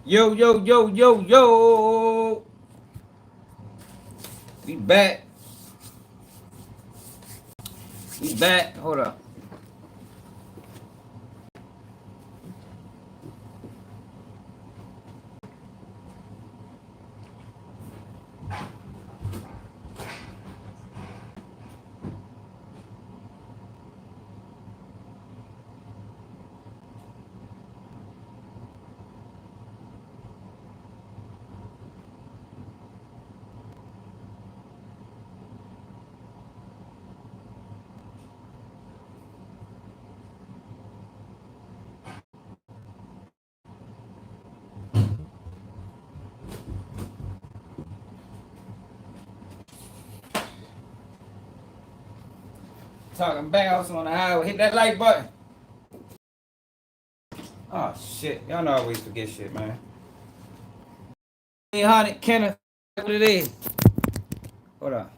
Yo, yo, yo, yo, yo. We back. We back. Hold up. Talking bounce on the highway. Hit that like button. Oh shit. Y'all know I always forget shit, man. 800 Kenneth. What it is. Hold on.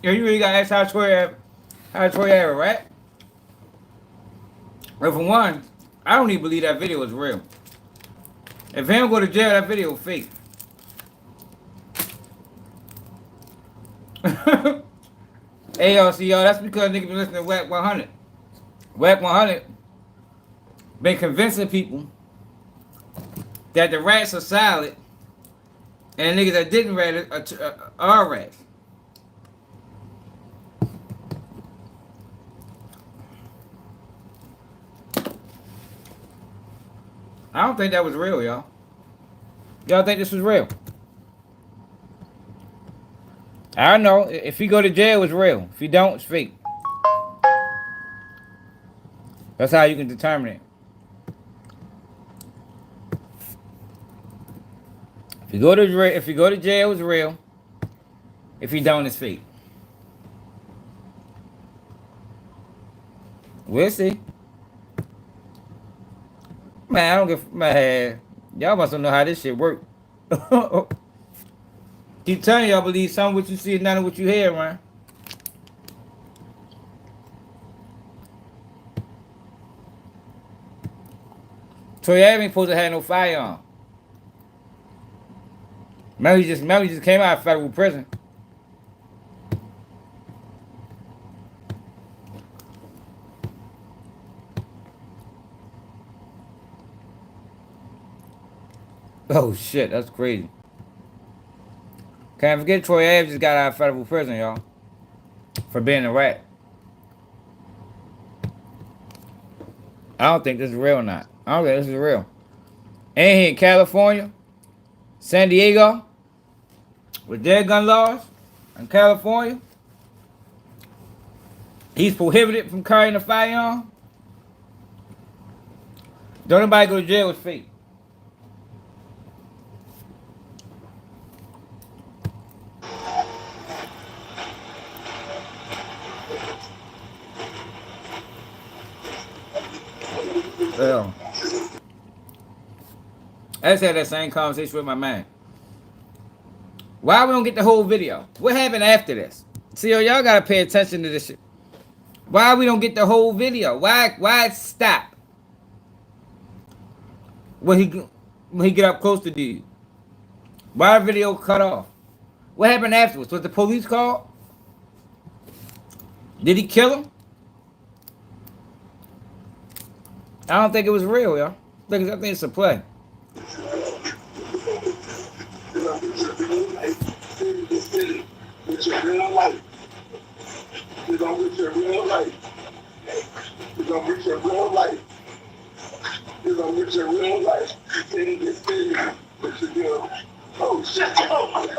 Yo, you really gotta ask how Troy ever, right? Well, for one, I don't even believe that video was real. If he don't go to jail, that video was fake. Hey, yo, that's because niggas been listening to Whack 100. Whack 100 been convincing people that the rats are solid and the niggas that didn't rat are rats. I don't think that was real, y'all. Y'all think this was real? I don't know. If he go to jail, it's real. If he don't, it's fake. That's how you can determine it. If you go to jail, it's real. If you don't, it's fake. We'll see. Man, I don't give man. Y'all must know how this shit work. Keep telling y'all believe some of what you see is none of what you hear, man. Tory ain't supposed to have no firearm. Remember he just came out of federal prison. Oh shit, that's crazy. Can't forget Troy Ave just got out of federal prison, y'all. For being a rat. I don't think this is real or not. I don't think this is real. And here in California, San Diego, with their gun laws in California, he's prohibited from carrying a firearm. Don't nobody go to jail with fake. Well, I just had that same conversation with my man. Why we don't get the whole video? What happened after this? See, y'all gotta pay attention to this shit. Why we don't get the whole video? Why it stop? When he get up close to dude? Why the video cut off? What happened afterwards? Was the police called? Did he kill him? I don't think it was real, y'all. I think it's a play. with your real life. You're gonna with your real life. You're gonna with your real life. You're gonna with your real life. Then get serious. What you do? Oh shit! Oh.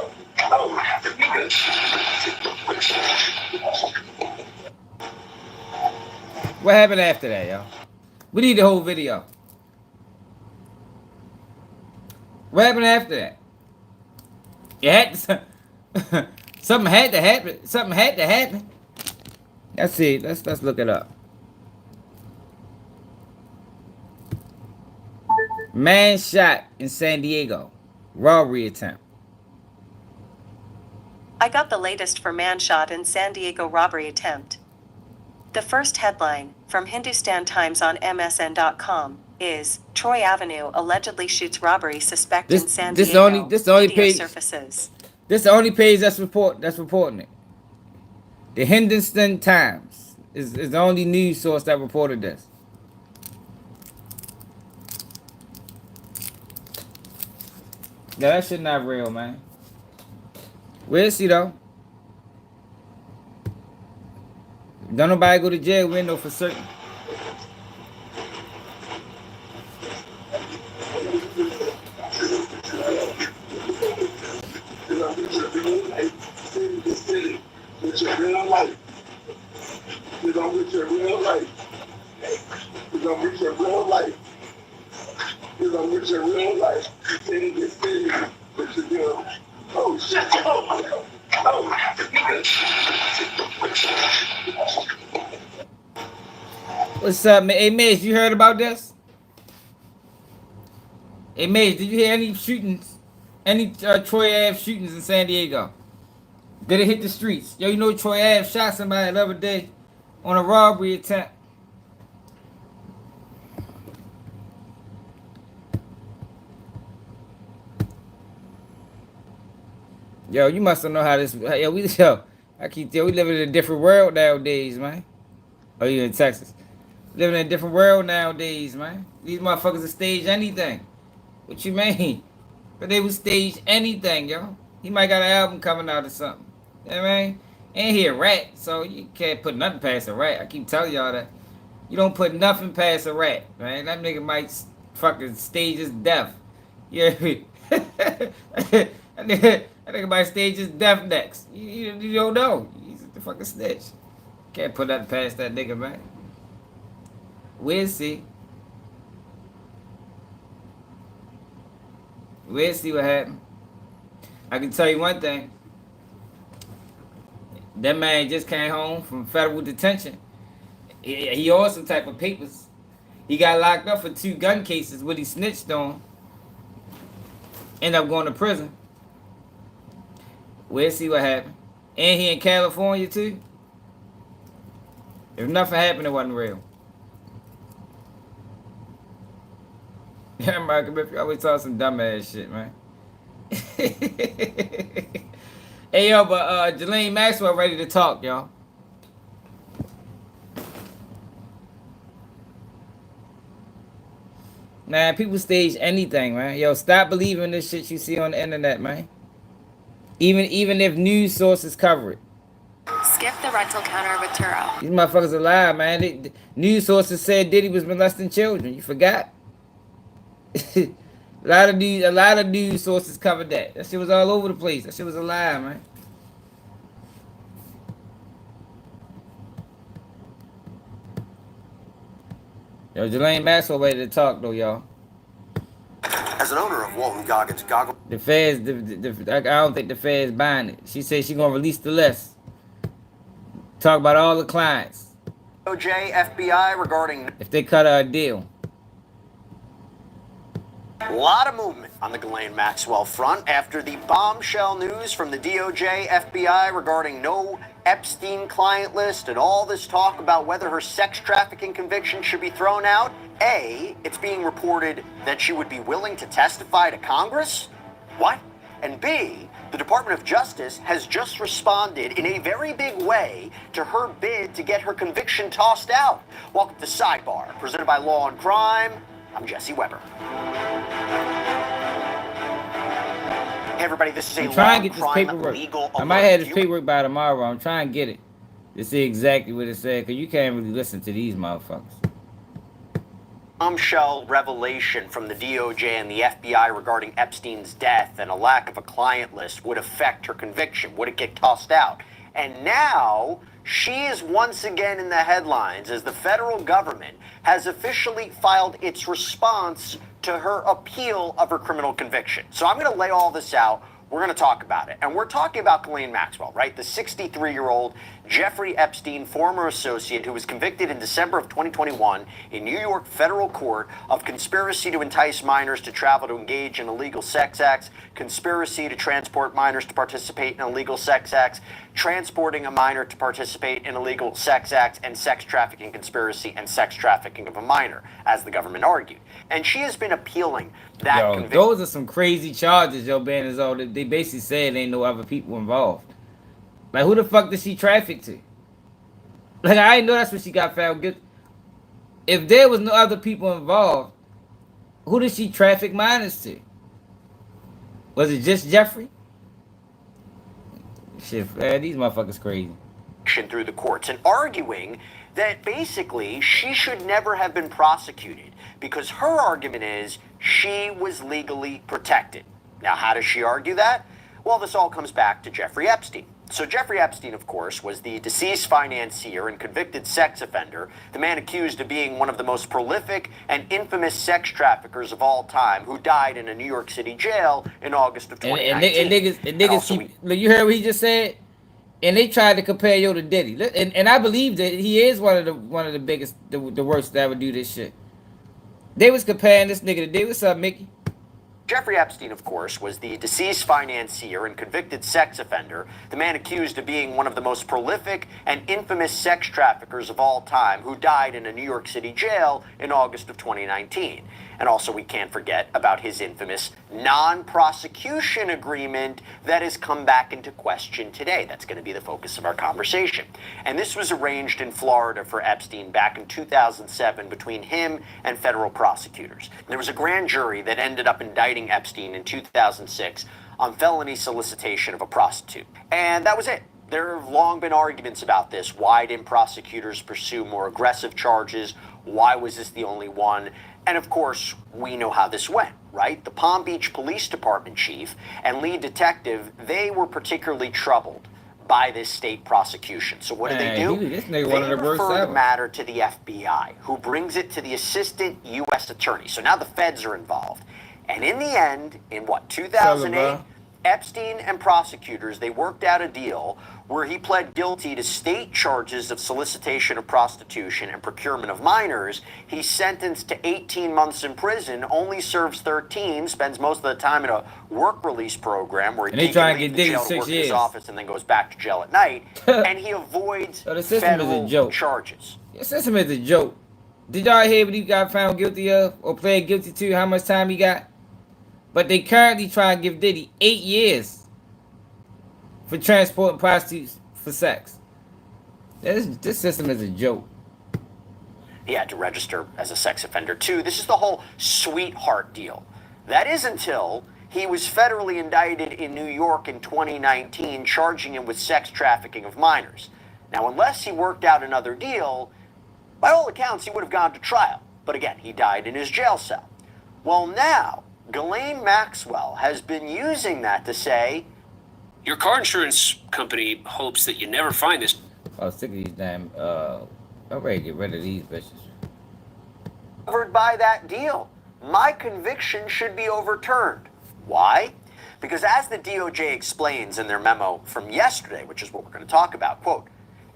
What happened after that, y'all? We need the whole video. What happened after that? It had to, something had to happen. Something had to happen. Let's see. Let's look it up. Man shot in San Diego. Robbery attempt. I got the latest for man shot in San Diego robbery attempt. The first headline, from Hindustan Times on MSN.com, is Troy Avenue allegedly shoots robbery suspect in San Diego. This the only Video page. surfaces. This the only page that's reporting it. The Hindustan Times is the only news source that reported this. Yeah, that shit not real, man. We'll see though. Don't nobody go to jail, we know for certain. With your real life. You're gonna with your real life. You're gonna with your real life. You're gonna with your real life. Then get serious. What you do? Oh shit! Oh. What's up, man? Hey, Miz, you heard about this? Hey, Miz, did you hear any shootings? Any Troy Ave shootings in San Diego? Did it hit the streets? Yo, you know Troy Ave shot somebody the other day on a robbery attempt. Yo, you must know how this. Yo, we live in a different world nowadays, man. Oh, you in Texas? Living in a different world nowadays, man. These motherfuckers will stage anything. What you mean? But they would stage anything, yo. He might got an album coming out or something. You know what I mean? And he a rat, so you can't put nothing past a rat. I keep telling y'all that. You don't put nothing past a rat, man. That nigga might fucking stage his death. You hear me? that nigga might stage his death next. You don't know. He's the fucking snitch. Can't put nothing past that nigga, man. We'll see. We'll see what happens. I can tell you one thing. That man just came home from federal detention. He owed some type of papers. He got locked up for 2 gun cases what he snitched on. Ended up going to prison. We'll see what happened. And he in California too. If nothing happened, it wasn't real. Yeah, Michael, you always talk some dumbass shit, man. Hey, yo, but Ghislaine Maxwell ready to talk, y'all. Nah, people stage anything, man. Yo, stop believing this shit you see on the internet, man. Even if news sources cover it. Skip the rental counter with Turo. These motherfuckers are lying, man. News sources said Diddy was molesting children. You forgot? a lot of news sources covered that. That shit was all over the place. That shit was a lie, man. Yo, Ghislaine Maxwell ready to talk though, y'all. As an owner of Walton Goggins Goggles, The feds, I don't think the feds buying it. She said she gonna release the list. Talk about all the clients. DOJ, FBI regarding If they cut her a deal. a lot of movement on the Ghislaine Maxwell front after the bombshell news from the DOJ, FBI regarding no Epstein client list and all this talk about whether her sex trafficking conviction should be thrown out. A, it's being reported that she would be willing to testify to Congress. What? And B, the Department of Justice has just responded in a very big way to her bid to get her conviction tossed out. Welcome to Sidebar, presented by Law and Crime. I'm Jesse Weber. Hey everybody, this is a I'm trying long to get this crime paperwork. legal I might alert. have this paperwork by tomorrow. I'm trying to get it to see exactly what it said, because you can't really listen to these motherfuckers. Bombshell revelation from the DOJ and the FBI regarding Epstein's death and a lack of a client list would affect her conviction. Would it get tossed out? And now she is once again in the headlines as the federal government has officially filed its response to her appeal of her criminal conviction. So I'm going to lay all this out. We're going to talk about it. And we're talking about Ghislaine Maxwell, right? The 63-year-old Jeffrey Epstein, former associate, who was convicted in December of 2021 in New York federal court of conspiracy to entice minors to travel to engage in illegal sex acts, conspiracy to transport minors to participate in illegal sex acts, transporting a minor to participate in illegal sex acts, and sex trafficking conspiracy and sex trafficking of a minor, as the government argued. And she has been appealing that conviction. Those are some crazy charges, Bandazo. They basically said ain't no other people involved. Like, who the fuck did she traffic to? Like, I didn't know that's what she got found guilty. If there was no other people involved, who did she traffic minors to? Was it just Jeffrey? Shit, man, these motherfuckers crazy. Through the courts and arguing that basically she should never have been prosecuted because her argument is she was legally protected. Now, how does she argue that? Well, this all comes back to Jeffrey Epstein. So Jeffrey Epstein, of course, was the deceased financier and convicted sex offender, the man accused of being one of the most prolific and infamous sex traffickers of all time, who died in a New York City jail in August of 2019. And niggas you heard what he just said? And they tried to compare yo to Diddy. And I believe that he is one of the biggest, the worst that ever do this shit. They was comparing this nigga to Diddy. What's up, Mickey? Jeffrey Epstein, of course, was the deceased financier and convicted sex offender, the man accused of being one of the most prolific and infamous sex traffickers of all time, who died in a New York City jail in August of 2019. And also, we can't forget about his infamous non-prosecution agreement that has come back into question today. That's going to be the focus of our conversation. And this was arranged in Florida for Epstein back in 2007 between him and federal prosecutors. There was a grand jury that ended up indicting Epstein in 2006 on felony solicitation of a prostitute. And that was it. There have long been arguments about this. Why didn't prosecutors pursue more aggressive charges? Why was this the only one? And of course, we know how this went, right? The Palm Beach Police Department chief and lead detective, they were particularly troubled by this state prosecution. So what did they do? They refer the matter to the FBI, who brings it to the assistant U.S. attorney. So now the feds are involved. And in the end, in 2008, Epstein and prosecutors, they worked out a deal where he pled guilty to state charges of solicitation of prostitution and procurement of minors. He's sentenced to 18 months in prison, only serves 13, spends most of the time in a work release program where he can leave the jail to work in his office and then goes back to jail at night, and he avoids federal charges. The system is a joke. Did y'all hear what he got found guilty of or pled guilty to, how much time he got? But they currently try to give Diddy 8 years for transporting prostitutes for sex. This system is a joke. He had to register as a sex offender too. This is the whole sweetheart deal. That is until he was federally indicted in New York in 2019, charging him with sex trafficking of minors. Now, unless he worked out another deal, by all accounts, he would have gone to trial. But again, he died in his jail cell. Well, now, Ghislaine Maxwell has been using that to say, your car insurance company hopes that you never find this. I was sick of these damn, I'm ready to get rid of these bitches. Covered by that deal. My conviction should be overturned. Why? Because as the DOJ explains in their memo from yesterday, which is what we're going to talk about, quote,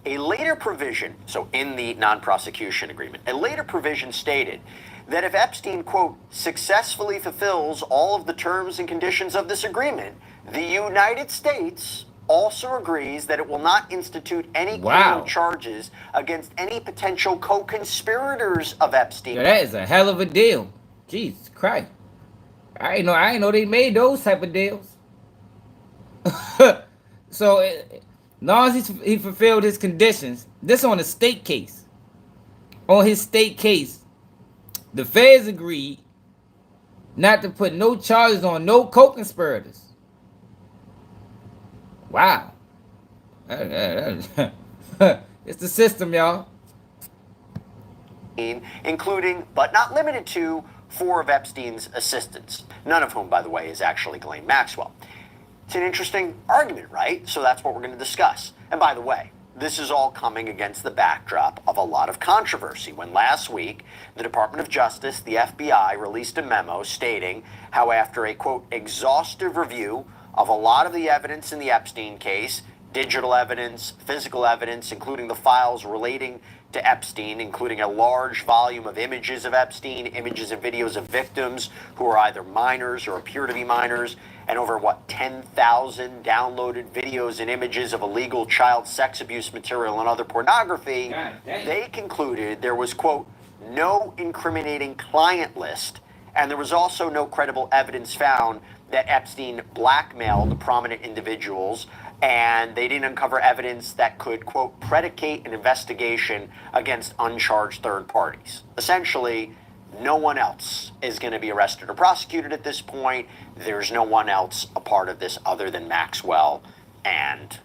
a later provision, so in the non-prosecution agreement, a later provision stated that if Epstein, quote, successfully fulfills all of the terms and conditions of this agreement, the United States also agrees that it will not institute any criminal charges against any potential co-conspirators of Epstein. Yeah, that is a hell of a deal. Jesus Christ. I ain't know they made those type of deals. So, as long as he fulfilled his conditions, this on a state case. On his state case, the feds agreed not to put no charges on no co-conspirators. Wow. It's the system, y'all. Including, but not limited to, 4 of Epstein's assistants, none of whom, by the way, is actually Ghislaine Maxwell. It's an interesting argument, right? So that's what we're going to discuss. And by the way, this is all coming against the backdrop of a lot of controversy when last week the Department of Justice, the FBI, released a memo stating how after a, quote, exhaustive review of a lot of the evidence in the Epstein case, digital evidence, physical evidence, including the files relating to Epstein, including a large volume of images of Epstein, images and videos of victims who are either minors or appear to be minors, and over, 10,000 downloaded videos and images of illegal child sex abuse material and other pornography, they concluded there was, quote, no incriminating client list, and there was also no credible evidence found that Epstein blackmailed prominent individuals, and they didn't uncover evidence that could, quote, predicate an investigation against uncharged third parties. Essentially, no one else is going to be arrested or prosecuted at this point. There's no one else a part of this other than Maxwell and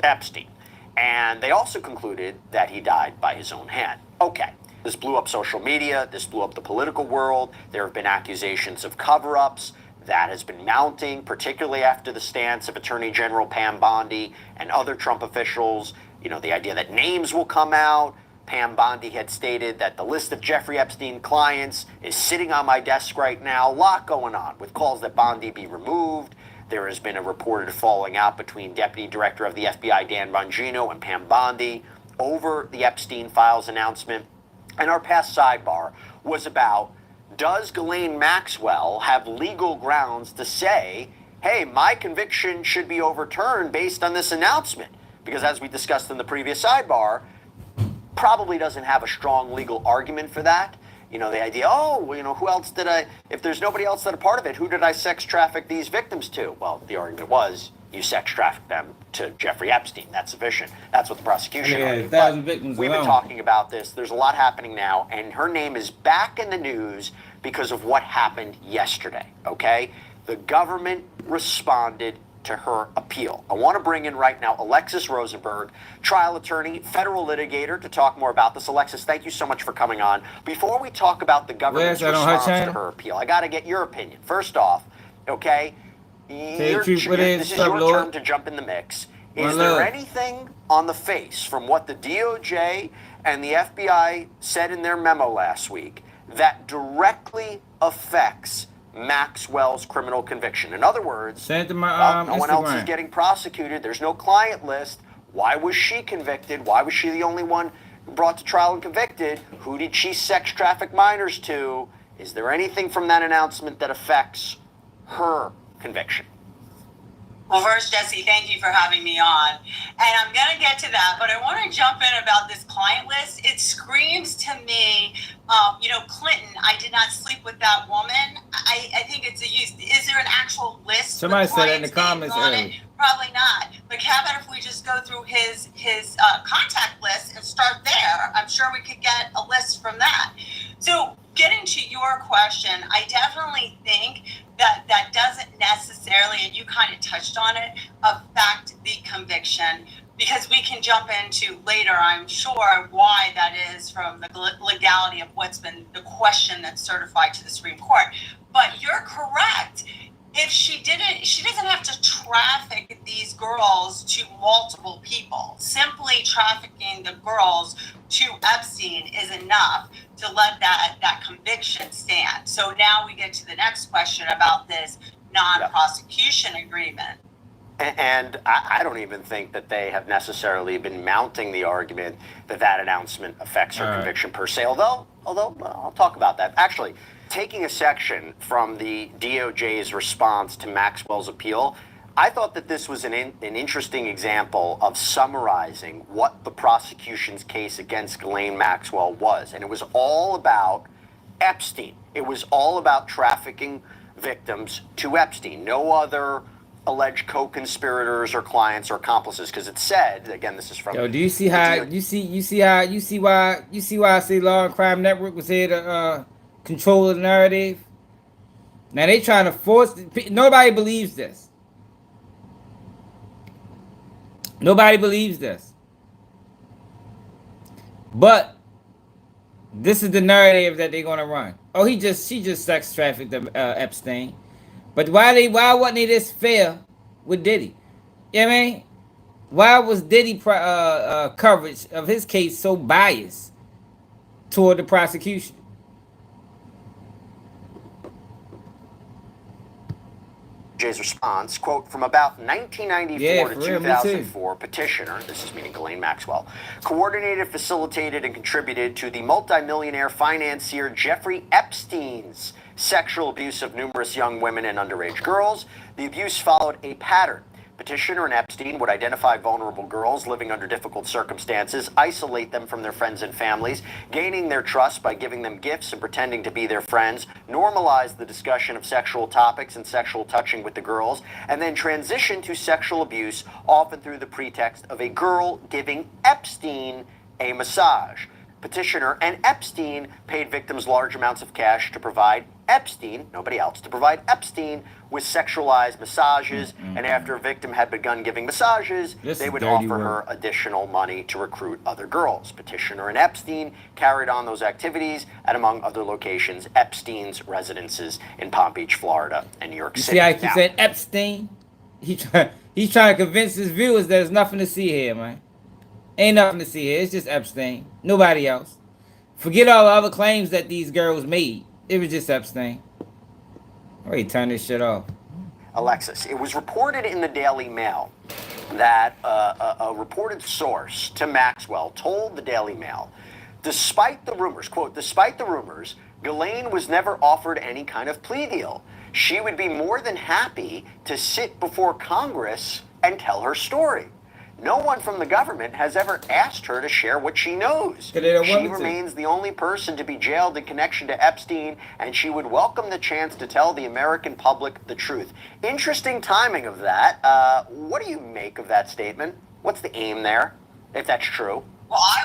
Epstein. And they also concluded that he died by his own hand. Okay, this blew up social media. This blew up the political world. There have been accusations of cover-ups. That has been mounting, particularly after the stance of Attorney General Pam Bondi and other Trump officials. You know, the idea that names will come out. Pam Bondi had stated that the list of Jeffrey Epstein clients is sitting on my desk right now. A lot going on with calls that Bondi be removed. There has been a reported falling out between Deputy Director of the FBI Dan Bongino and Pam Bondi over the Epstein files announcement. And our past sidebar was about, does Ghislaine Maxwell have legal grounds to say, hey, my conviction should be overturned based on this announcement? Because as we discussed in the previous sidebar, probably doesn't have a strong legal argument for that. You know, the idea, who else did if there's nobody else that a part of it, who did I sex traffic these victims to? Well, the argument was, you sex trafficked them to Jeffrey Epstein. That's sufficient. That's what the prosecution argued. 1,000 victims We've been talking about this. There's a lot happening now, and her name is back in the news because of what happened yesterday, okay? The government responded to her appeal. I want to bring in right now Alexis Rosenberg, trial attorney, federal litigator, to talk more about this. Alexis, thank you so much for coming on. Before we talk about the government's response to her appeal, I got to get your opinion. First off, okay, this is your turn to jump in the mix. Is there anything on the face from what the DOJ and the FBI said in their memo last week that directly affects Maxwell's criminal conviction? In other words, no one else is getting prosecuted. There's no client list. Why was she convicted? Why was she the only one brought to trial and convicted? Who did she sex traffic minors to? Is there anything from that announcement that affects her conviction? Well, first, Jesse, thank you for having me on. And I'm going to get to that, but I want to jump in about this client list. It screams to me, Clinton, I did not sleep with that woman. I think it's a use. Is there an actual list? Somebody said it in the comments earlier. Probably not. But how about if we just go through his contact list and start there? I'm sure we could get a list from that. So getting to your question, I definitely think that doesn't necessarily, and you kind of touched on it, affect the conviction, because we can jump into later, I'm sure, why that is from the legality of what's been the question that's certified to the Supreme Court. But you're correct. If she doesn't have to traffic these girls to multiple people. Simply trafficking the girls to Epstein is enough to let that conviction stand. So now we get to the next question about this non-prosecution agreement. And I don't even think that they have necessarily been mounting the argument that announcement affects her conviction per se, although I'll talk about that. Actually, taking a section from the DOJ's response to Maxwell's appeal, I thought that this was an interesting example of summarizing what the prosecution's case against Ghislaine Maxwell was. And it was all about Epstein. It was all about trafficking victims to Epstein. No other alleged co-conspirators or clients or accomplices, because it said, again, this is from. Yo, do you see how you see why I say Law and Crime Network was here to control the narrative? Now they trying to force nobody believes this. Nobody believes this. But this is the narrative that they're gonna run. Oh, she just sex trafficked Epstein. But why wasn't he this fair with Diddy? You know what I mean? Why was Diddy coverage of his case so biased toward the prosecution? Jay's response, quote, from about 1994 Yeah, to for real, me too. 2004, petitioner, this is meaning Ghislaine Maxwell, coordinated, facilitated, and contributed to the multimillionaire financier Jeffrey Epstein's sexual abuse of numerous young women and underage girls. The abuse followed a pattern. Petitioner and Epstein would identify vulnerable girls living under difficult circumstances, isolate them from their friends and families, gaining their trust by giving them gifts and pretending to be their friends, normalize the discussion of sexual topics and sexual touching with the girls, and then transition to sexual abuse, often through the pretext of a girl giving Epstein a massage. Petitioner and Epstein paid victims large amounts of cash to provide Epstein, nobody else, to provide Epstein with sexualized massages, and after a victim had begun giving massages, they would offer her additional money to recruit other girls. Petitioner and Epstein carried on those activities at, among other locations, Epstein's residences in Palm Beach, Florida, and New York City. See how he said Epstein? He's trying to convince his viewers there's nothing to see here, man. Ain't nothing to see here. It's just Epstein. Nobody else. Forget all the other claims that these girls made. It was just Epstein. Wait, turn this shit off. Alexis, it was reported in the Daily Mail that a reported source to Maxwell told the Daily Mail, despite the rumors, quote, despite the rumors, Ghislaine was never offered any kind of plea deal. She would be more than happy to sit before Congress and tell her story. No one from the government has ever asked her to share what she knows. She remains the only person to be jailed in connection to Epstein, and she would welcome the chance to tell the American public the truth. Interesting timing of that. What do you make of that statement? What's the aim there, if that's true? Well, I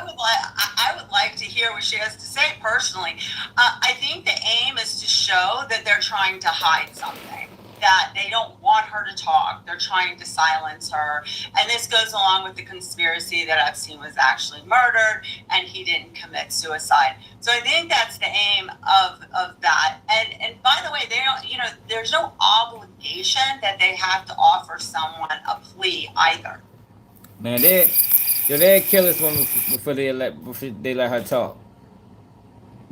would like to hear what she has to say personally. I think the aim is to show that they're trying to hide something, that they don't want her to talk. They're trying to silence her. And this goes along with the conspiracy that Epstein was actually murdered and he didn't commit suicide. So I think that's the aim of that. And by the way, they don't, you know, there's no obligation that they have to offer someone a plea either. Man, they'd kill this woman before they let her talk.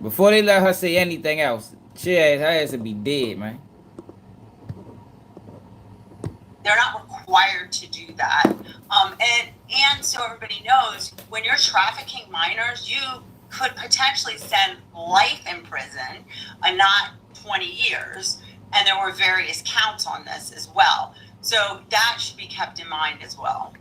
Before they let her say anything else, her ass to be dead, man. They're not required to do that. And so everybody knows, when you're trafficking minors, you could potentially spend life in prison and not 20 years. And there were various counts on this as well. So that should be kept in mind as well.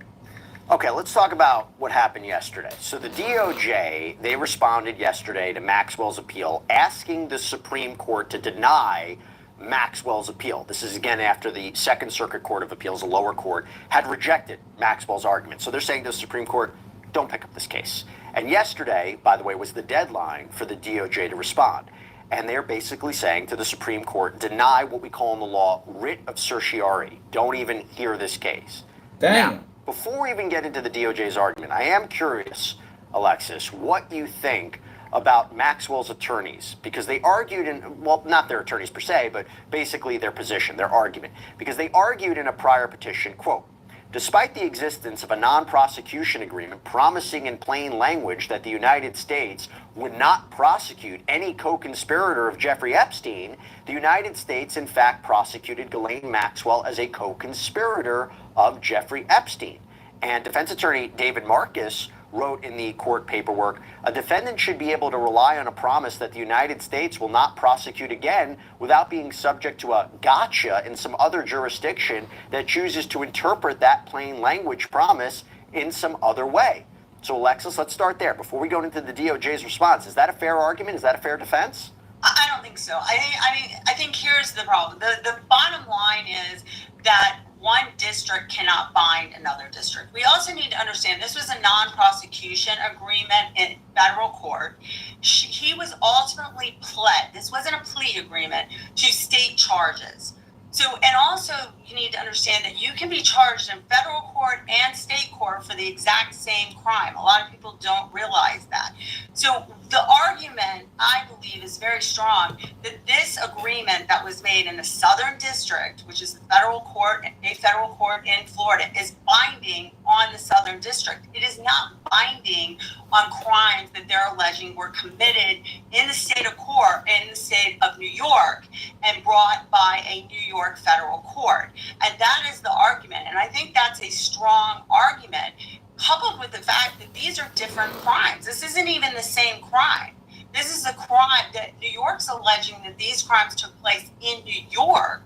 Okay, let's talk about what happened yesterday. So the DOJ, they responded yesterday to Maxwell's appeal, asking the Supreme Court to deny Maxwell's appeal. This is again after the Second Circuit Court of Appeals, the lower court, had rejected Maxwell's argument. So they're saying to the Supreme Court, don't pick up this case. And yesterday, by the way, was the deadline for the DOJ to respond. And they're basically saying to the Supreme Court, deny what we call in the law writ of certiorari. Don't even hear this case. Damn. Now, before we even get into the DOJ's argument, I am curious, Alexis, what you think about Maxwell's attorneys, because they argued in, well, not their attorneys per se, but basically their position, their argument, because they argued in a prior petition, quote, despite the existence of a non-prosecution agreement promising in plain language that the United States would not prosecute any co-conspirator of Jeffrey Epstein, the United States in fact prosecuted Ghislaine Maxwell as a co-conspirator of Jeffrey Epstein. And defense attorney David Marcus wrote in the court paperwork, a defendant should be able to rely on a promise that the United States will not prosecute again without being subject to a gotcha in some other jurisdiction that chooses to interpret that plain language promise in some other way. So Alexis, let's start there. Before we go into the DOJ's response, is that a fair argument? Is that a fair defense? I don't think so. I think here's the problem. The bottom line is that one district cannot bind another district. We also need to understand this was a non-prosecution agreement in federal court. He was ultimately pled. This wasn't a plea agreement to state charges. So, and also you need to understand that you can be charged in federal court and state court for the exact same crime. A lot of people don't realize that. So the argument, I believe, is very strong that this agreement that was made in the Southern District, which is the federal court, a federal court in Florida, is binding on the Southern District. It is not binding on crimes that they're alleging were committed in the state of court, in the state of New York, and brought by a New York federal court. And that is the argument. And I think that's a strong argument, coupled with the fact that these are different crimes. This isn't even the same crime. This is a crime that New York's alleging that these crimes took place in New York.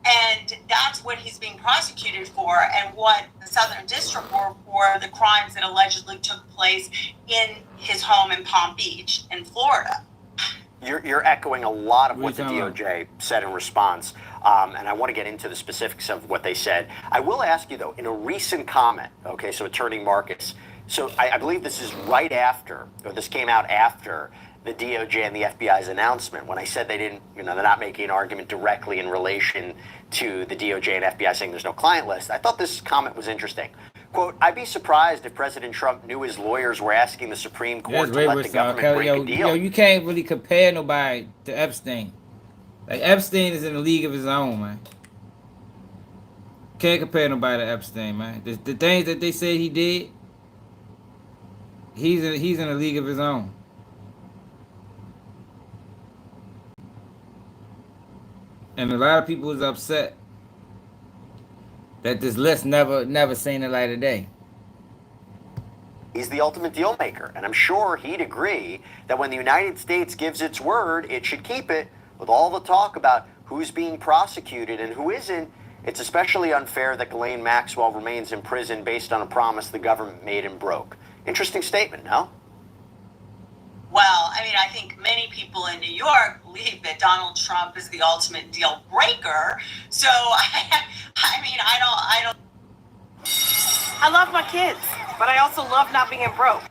And that's what he's being prosecuted for, and what the Southern District were for the crimes that allegedly took place in his home in Palm Beach in Florida. You're echoing a lot of what the What are you talking DOJ said in response, and I want to get into the specifics of what they said. I will ask you, though, in a recent comment, okay, so Attorney Marcus, so I believe this is right after, or this came out after the DOJ and the FBI's announcement, when I said they didn't, they're not making an argument directly in relation to the DOJ and FBI saying there's no client list. I thought this comment was interesting. Quote, I'd be surprised if President Trump knew his lawyers were asking the Supreme Court to let the government break a deal. You can't really compare nobody to Epstein. Like, Epstein is in a league of his own, man. Can't compare nobody to Epstein, man. The things that they said he did, he's in a league of his own. And a lot of people was upset that this list never seen the light of day. He's the ultimate deal maker, and I'm sure he'd agree that when the United States gives its word, it should keep it. With all the talk about who's being prosecuted and who isn't, it's especially unfair that Ghislaine Maxwell remains in prison based on a promise the government made and broke. Interesting statement, no? Well, I mean, I think many people in New York believe that Donald Trump is the ultimate deal breaker. So, I don't. I love my kids, but I also love not being broke.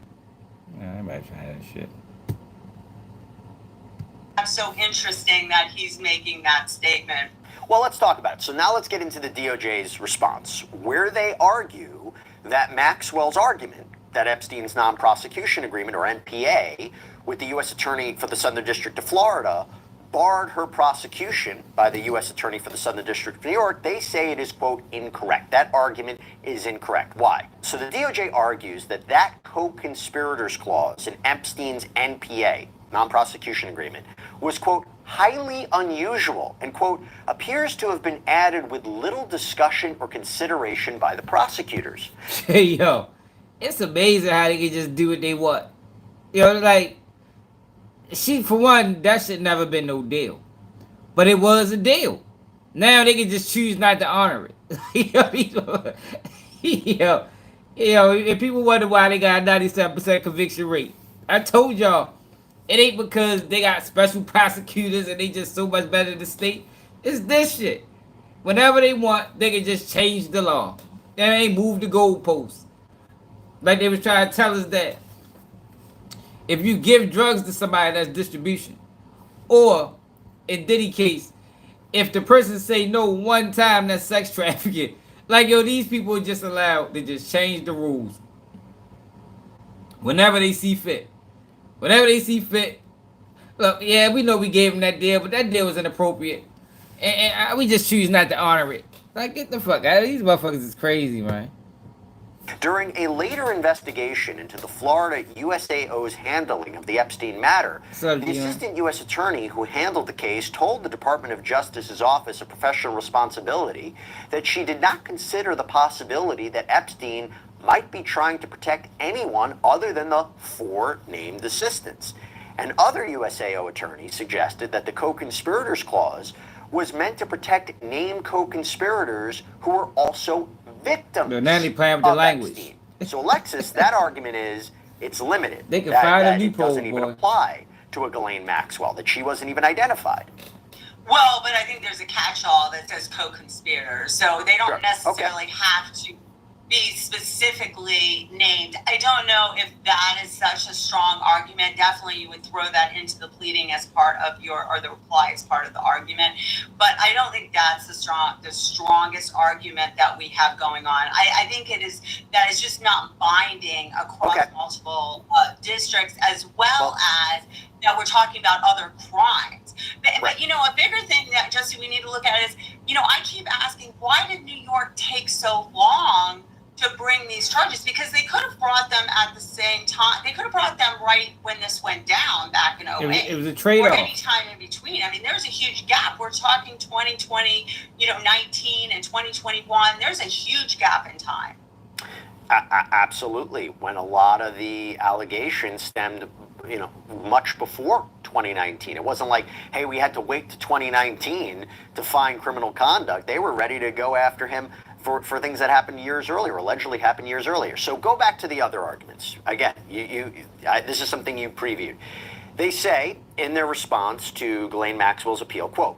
Yeah, everybody trying that shit. It's so interesting that he's making that statement. Well, let's talk about it. So now let's get into the DOJ's response, where they argue that Maxwell's argument that Epstein's non-prosecution agreement, or NPA, with the U.S. Attorney for the Southern District of Florida barred her prosecution by the U.S. Attorney for the Southern District of New York. They say it is, quote, incorrect. That argument is incorrect. Why? So the DOJ argues that that co-conspirators clause in Epstein's NPA, non-prosecution agreement, was, quote, highly unusual and, quote, appears to have been added with little discussion or consideration by the prosecutors. Hey, yo, it's amazing how they can just do what they want. Like, for one, that should never been no deal. But it was a deal. Now they can just choose not to honor it. If people wonder why they got a 97% conviction rate, I told y'all, it ain't because they got special prosecutors and they just so much better than the state. It's this shit. Whenever they want, they can just change the law. And they move the goalposts. Like they was trying to tell us that if you give drugs to somebody, that's distribution. Or, in Diddy case, if the person say no one time, that's sex trafficking. Like, these people are just allowed to just change the rules whenever they see fit. Whenever they see fit. Look, yeah, we know we gave them that deal, but that deal was inappropriate. And we just choose not to honor it. Like, get the fuck out of these motherfuckers is crazy, man. During a later investigation into the Florida USAO's handling of the Epstein matter, the assistant U.S. attorney who handled the case told the Department of Justice's Office of Professional Responsibility that she did not consider the possibility that Epstein might be trying to protect anyone other than the 4 named assistants. And other USAO attorneys suggested that the co-conspirators clause was meant to protect named co-conspirators who were also victims. Now they playing with the language. Epstein. So, Alexis, that argument is it's limited. They can find a loophole, it doesn't even apply to a Ghislaine Maxwell, that she wasn't even identified. Well, but I think there's a catch-all that says co-conspirator, so they don't necessarily have to be specifically named. I don't know if that is such a strong argument. Definitely you would throw that into the pleading as part of the reply as part of the argument. But I don't think that's the strongest argument that we have going on. I think that is just not binding across multiple districts, as well as that we're talking about other crimes. But you know, a bigger thing that, Jesse, we need to look at is, you know, I keep asking, why did New York take so long to bring these charges? Because they could have brought them at the same time. They could have brought them right when this went down back in 08. It was a trade-off. Or any time in between. I mean, there's a huge gap. We're talking 2020, 19 and 2021. There's a huge gap in time. Absolutely. When a lot of the allegations stemmed, much before 2019. It wasn't like, hey, we had to wait to 2019 to find criminal conduct. They were ready to go after him for things that happened years earlier, allegedly happened years earlier. So go back to the other arguments. Again, this is something you previewed. They say in their response to Ghislaine Maxwell's appeal, quote,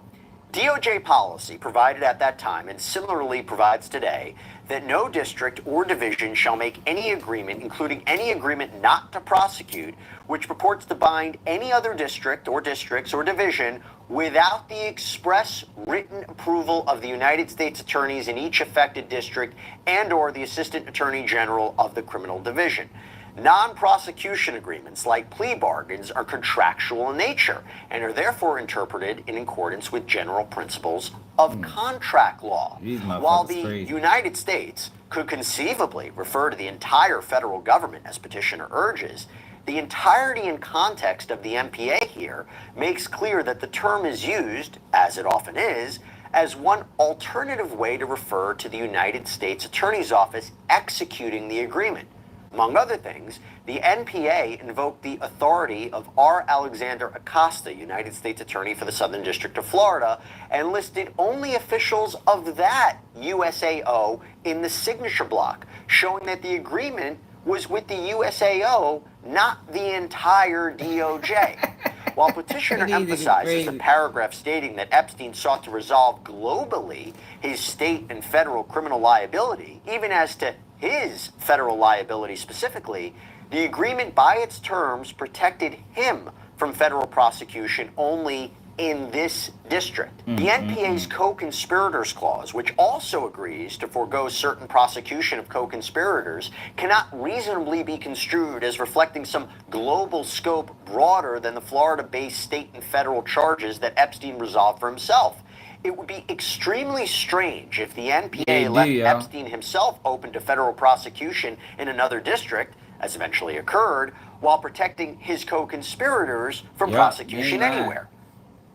DOJ policy provided at that time and similarly provides today that no district or division shall make any agreement, including any agreement not to prosecute, which purports to bind any other district or districts or division without the express written approval of the United States attorneys in each affected district and or the Assistant Attorney General of the criminal division. Non-prosecution agreements, like plea bargains, are contractual in nature and are therefore interpreted in accordance with general principles of contract law. While the United States could conceivably refer to the entire federal government, as petitioner urges, the entirety and context of the MPA here makes clear that the term is used, as it often is, as one alternative way to refer to the United States Attorney's Office executing the agreement. Among other things, the NPA invoked the authority of R. Alexander Acosta, United States Attorney for the Southern District of Florida, and listed only officials of that USAO in the signature block, showing that the agreement was with the USAO, not the entire DOJ. While petitioner emphasizes the paragraph stating that Epstein sought to resolve globally his state and federal criminal liability, even as to his federal liability specifically, the agreement by its terms protected him from federal prosecution only in this district. The NPA's co-conspirators clause, which also agrees to forego certain prosecution of co-conspirators, cannot reasonably be construed as reflecting some global scope broader than the Florida-based state and federal charges that Epstein resolved for himself. It would be extremely strange if the NPA left Epstein himself open to federal prosecution in another district, as eventually occurred, while protecting his co-conspirators from prosecution anywhere.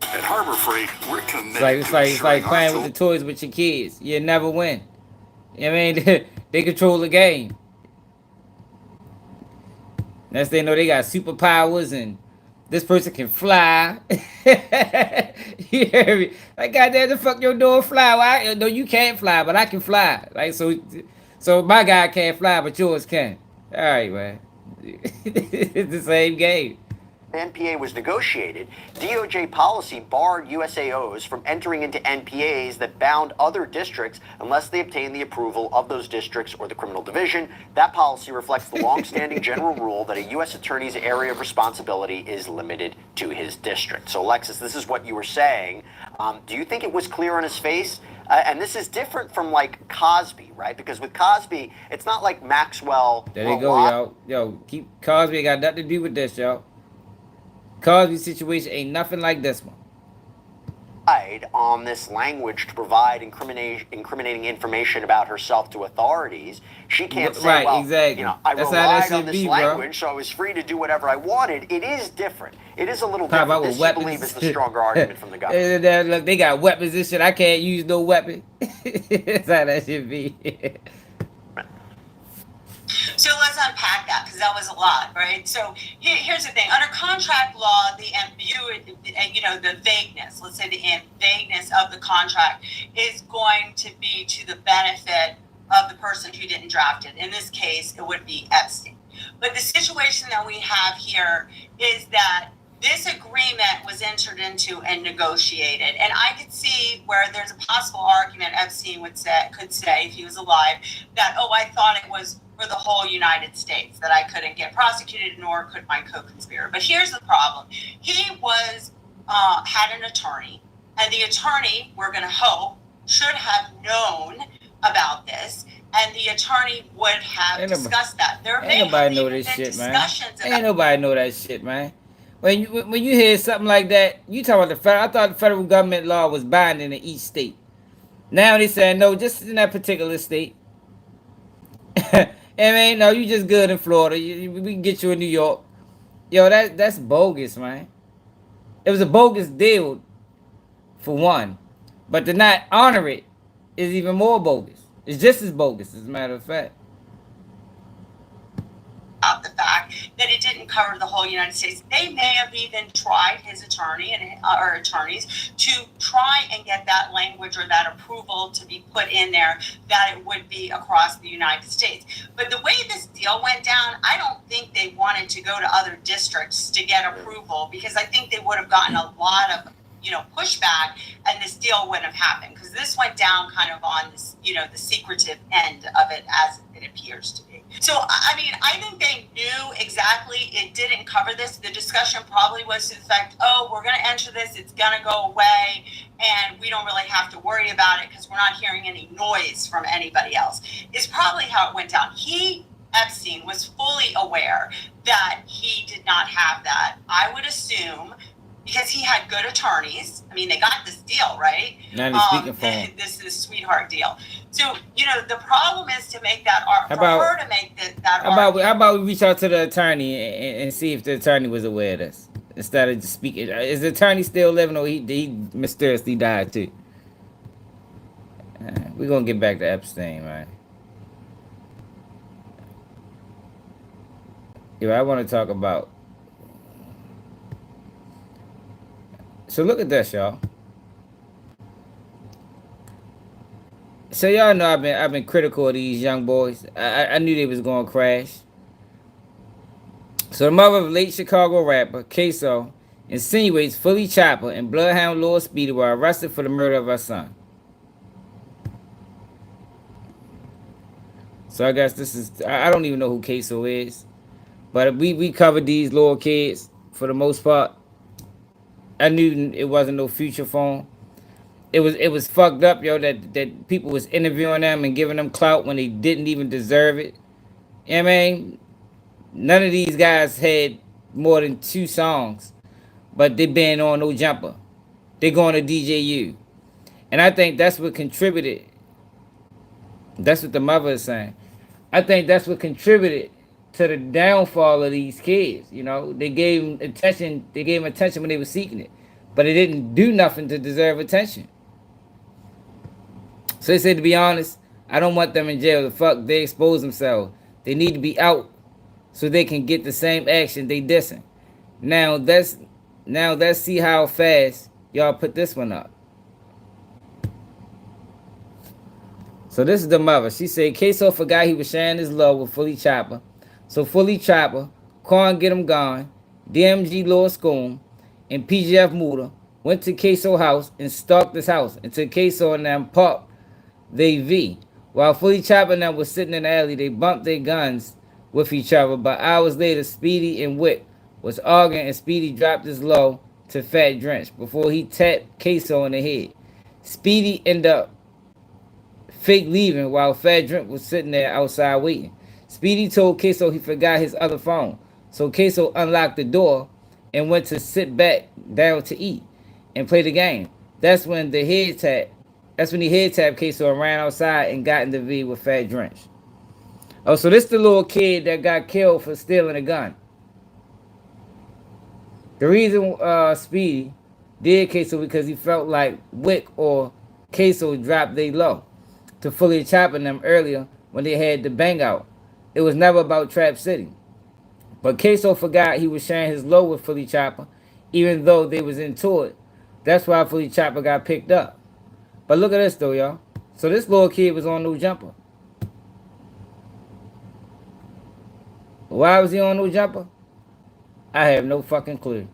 At Harbor Freight, we're committed it's like playing with the toys with your kids. You never win. You know what I mean? They control the game. Next they know they got superpowers and this person can fly. You hear me? Like, goddamn, the fuck your door fly? Well, no, you can't fly, but I can fly. Like, so my guy can't fly, but yours can. All right, man. It's the same game. NPA was negotiated, DOJ policy barred USAOs from entering into NPAs that bound other districts unless they obtained the approval of those districts or the criminal division. That policy reflects the longstanding general rule that a U.S. attorney's area of responsibility is limited to his district. So, Alexis, this is what you were saying. Do you think it was clear on his face? And this is different from, like, Cosby, right? Because with Cosby, it's not like Maxwell. There you go, yo. Yo, keep Cosby ain't got nothing to do with this, yo. Cosby's situation ain't nothing like this one. On this language to provide incriminating information about herself to authorities, she can't say, well, exactly. I relied on this language, so I was free to do whatever I wanted. It is different. It is a little different. This, you believe, is the stronger argument from the government. Look, they got weapons and shit. I can't use no weapon. That's how that should be. So let's unpack that, because that was a lot, right? So here's the thing. Under contract law, the ambiguity, the vagueness, let's say the vagueness of the contract is going to be to the benefit of the person who didn't draft it. In this case, it would be Epstein. But the situation that we have here is that this agreement was entered into and negotiated. And I could see where there's a possible argument Epstein could say if he was alive that, oh, I thought it was for the whole United States, that I couldn't get prosecuted, nor could my co-conspirator. But here's the problem. He was had an attorney, and the attorney, we're going to hope, should have known about this, and the attorney would have discussed that. There may nobody know this shit, man. Ain't nobody know that shit, man. When you hear something like that, you talk about the federal. I thought the federal government law was binding in each state. Now they saying no, just in that particular state. I mean, no, you just good in Florida. We can get you in New York. Yo, that's bogus, man. It was a bogus deal, for one. But to not honor it is even more bogus. It's just as bogus, as a matter of fact. About the fact that it didn't cover the whole United States. They may have even tried, his attorney or attorneys, to try and get that language or that approval to be put in there that it would be across the United States. But the way this deal went down, I don't think they wanted to go to other districts to get approval, because I think they would have gotten a lot of pushback, and this deal wouldn't have happened, because this went down kind of on this, the secretive end of it, as it appears to be. So, I mean, I think they knew exactly it didn't cover this. The discussion probably was to the fact, oh, we're going to enter this, it's going to go away, and we don't really have to worry about it because we're not hearing any noise from anybody else, is probably how it went down. Epstein, was fully aware that he did not have that, I would assume, because he had good attorneys. I mean, they got this deal, right? This is a sweetheart deal. So, the problem is to make that art, her to make that art. How about we reach out to the attorney and see if the attorney was aware of this, instead of just speaking. Is the attorney still living, or he mysteriously died too? We're going to get back to Epstein, man. I want to talk about. So look at this, y'all. So y'all know I've been critical of these young boys. I knew they was gonna crash. So the mother of late Chicago rapper Queso insinuates Fully Chapo and Bloodhound Lord Speedy were arrested for the murder of her son. So I guess this is, I don't even know who Queso is, but we covered these little kids for the most part. I knew it wasn't no future for them. It was fucked up, yo, that people was interviewing them and giving them clout when they didn't even deserve it. You know what I mean? None of these guys had more than 2 songs, but they been on No Jumper. They going to DJU. And I think that's what contributed. That's what the mother is saying. I think that's what contributed to the downfall of these kids. They gave them attention. They gave them attention when they were seeking it, but it didn't do nothing to deserve attention. So they said, to be honest, I don't want them in jail. The fuck, they expose themselves. They need to be out so they can get the same action they dissing. Now let's see how fast y'all put this one up. So this is the mother. She said Queso forgot he was sharing his love with Fully Chapo. So Fully Chapo, Quan Get Him Gone, DMG Lord Schoon, and PGF Muda went to Queso house and stalked his house until Queso and them popped they V. While Fully Chapo and them was sitting in the alley, they bumped their guns with each other. But hours later, Speedy and Wick was arguing, and Speedy dropped his low to Fat Drench before he tapped Queso in the head. Speedy ended up fake leaving while Fat Drench was sitting there outside waiting. Speedy told Queso he forgot his other phone, so Queso unlocked the door and went to sit back down to eat and play the game. That's when he head tapped Queso and ran outside and got in the V with Fat Drench. Oh, so this the little kid that got killed for stealing a gun. The reason Speedy did Queso because he felt like Wick or Queso dropped they low to Fully Chopping them earlier when they had the bang out. It was never about Trap City. But Queso forgot he was sharing his low with Fully Chopper, even though they was into it. That's why Fully Chopper got picked up. But look at this though, y'all. So this little kid was on No Jumper. Why was he on No Jumper? I have no fucking clue.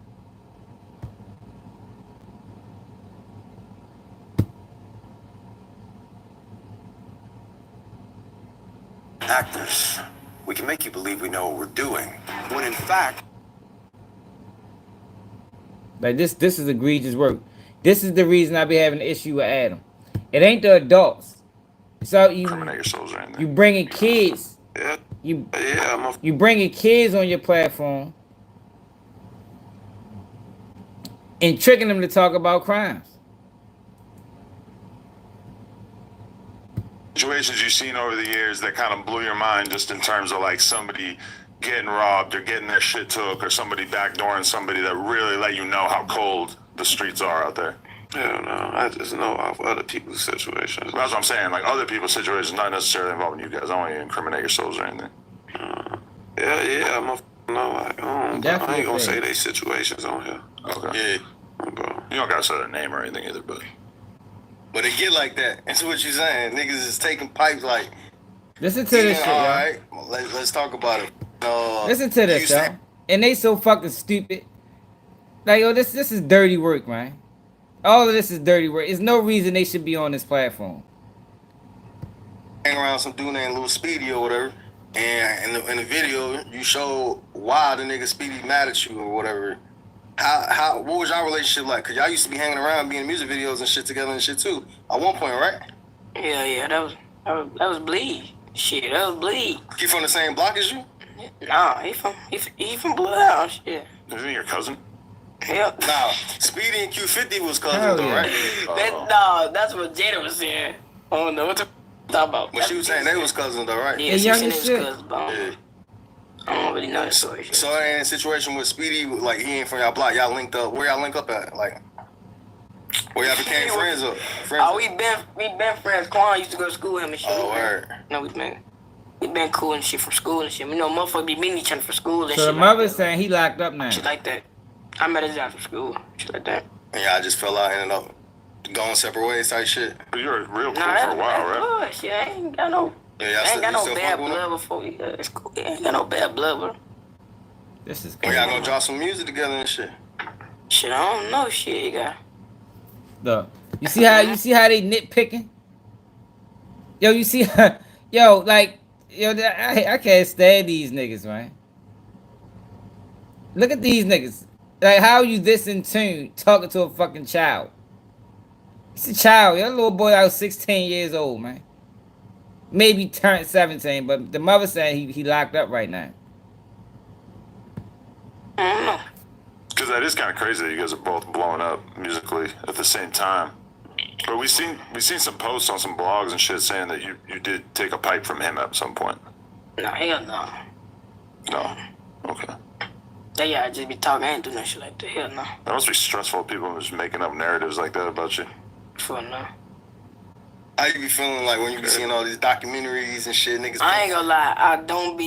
actors, we can make you believe we know what we're doing, when in fact, like this is egregious work. This is the reason I be having an issue with Adam. It ain't the adults. So you bringing kids. yeah, You bringing kids on your platform and tricking them to talk about crimes. Situations you've seen over the years that kind of blew your mind, just in terms of like somebody getting robbed or getting their shit took, or somebody backdooring somebody, that really let you know how cold the streets are out there? Hell no, I just know of other people's situations. That's what I'm saying, like other people's situations, not necessarily involving you guys. I don't want you to incriminate yourselves or anything. Yeah, I'm a no, I ain't gonna say they situations on here. Okay. Yeah. Bro. You don't gotta say their name or anything either, but it get like that. That's what you're saying. Niggas is taking pipes like. Listen to this shit, all y'all. right, let's talk about it. Listen to this, y'all. And they so fucking stupid. Like, yo, this is dirty work, man. All of this is dirty work. There's no reason they should be on this platform. Hang around some dude named Lil Speedy or whatever, and in the video you show why the nigga Speedy mad at you or whatever. What was y'all relationship like? Cause y'all used to be hanging around, being in music videos and shit together and shit too. At one point, right? Yeah, that was Bleed. Shit, that was Bleed. He from the same block as you? Nah, he from Bloodhouse. Shit. Isn't he your cousin? Yep. Nah, Speedy and Q50 was cousins though, right? That's what Jada was saying. I don't know what to talk about. But she was saying they was cousins though, right? Yeah, she was saying they was cousins, but I don't really know the story. So in a situation with Speedy, like he ain't from y'all block, y'all linked up. Where y'all link up at? Like, where y'all became friends up? We been friends. Quan used to go to school with him and shit. Oh, word. No, we been cool and shit from school and shit. You know, motherfuckers be meeting each other for school and shit. So the mother's saying he locked up now. Shit like that. I met his ass from school. Shit like that. And y'all just fell out, ended up going separate ways type shit. But you were real cool for a while, right? Shit, I ain't got no. Yeah, I ain't got no bad blood before we it's cool. I ain't got no bad blood, bro. This is cool. Y'all gonna drop some music together and shit. Shit, I don't know shit, you got. Look, you see how they nitpicking? Yo, you see how, I can't stand these niggas, man. Look at these niggas. Like, how are you this in tune talking to a fucking child? It's a child. Your little boy out 16 years old, man. Maybe turned 17, but the mother said he locked up right now. I don't know. Because that is kind of crazy that you guys are both blowing up musically at the same time. But we seen some posts on some blogs and shit saying that you did take a pipe from him at some point. No, hell no. No? Okay. Yeah, I just be talking. I ain't do no shit like that. Hell no. That must be stressful. People just making up narratives like that about you. For no. How you be feeling like when you be seeing all these documentaries and shit, niggas? I ain't gonna lie. I don't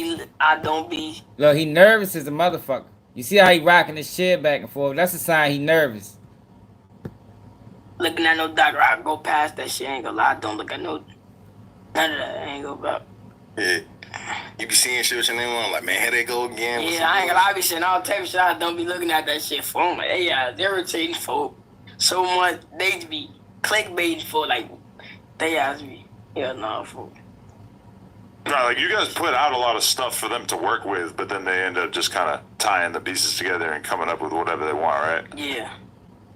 be. Look, he nervous as a motherfucker. You see how he rocking his shit back and forth? That's a sign he nervous. Looking at no doctor, I go past that shit. I ain't gonna lie. I don't look at none of that. I ain't gonna about. Yeah. You be seeing shit with your name on, like, man, here they go again. Yeah, I ain't gonna lie. I be saying all type of shit. I don't be looking at that shit for them. Like, they irritating for so much. They be clickbaiting for, like, they ask me. Yeah, no, for. No, like you guys put out a lot of stuff for them to work with, but then they end up just kind of tying the pieces together and coming up with whatever they want, right? Yeah.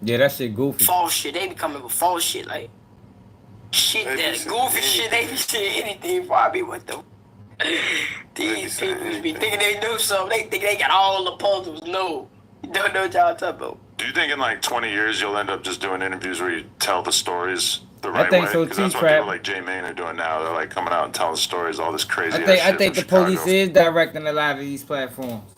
Yeah, that shit goofy. False shit. They be coming with false shit, like shit that goofy shit. They be saying anything for I be with them. These people be thinking they do something. They think they got all the puzzles. No, you don't know what y'all talking about. Do you think in like 20 years you'll end up just doing interviews where you tell the stories the right way? I think so Because too, that's what Trap. people like J Mane are doing now. They're like coming out and telling stories, all this crazy. I think the police is directing a lot of these platforms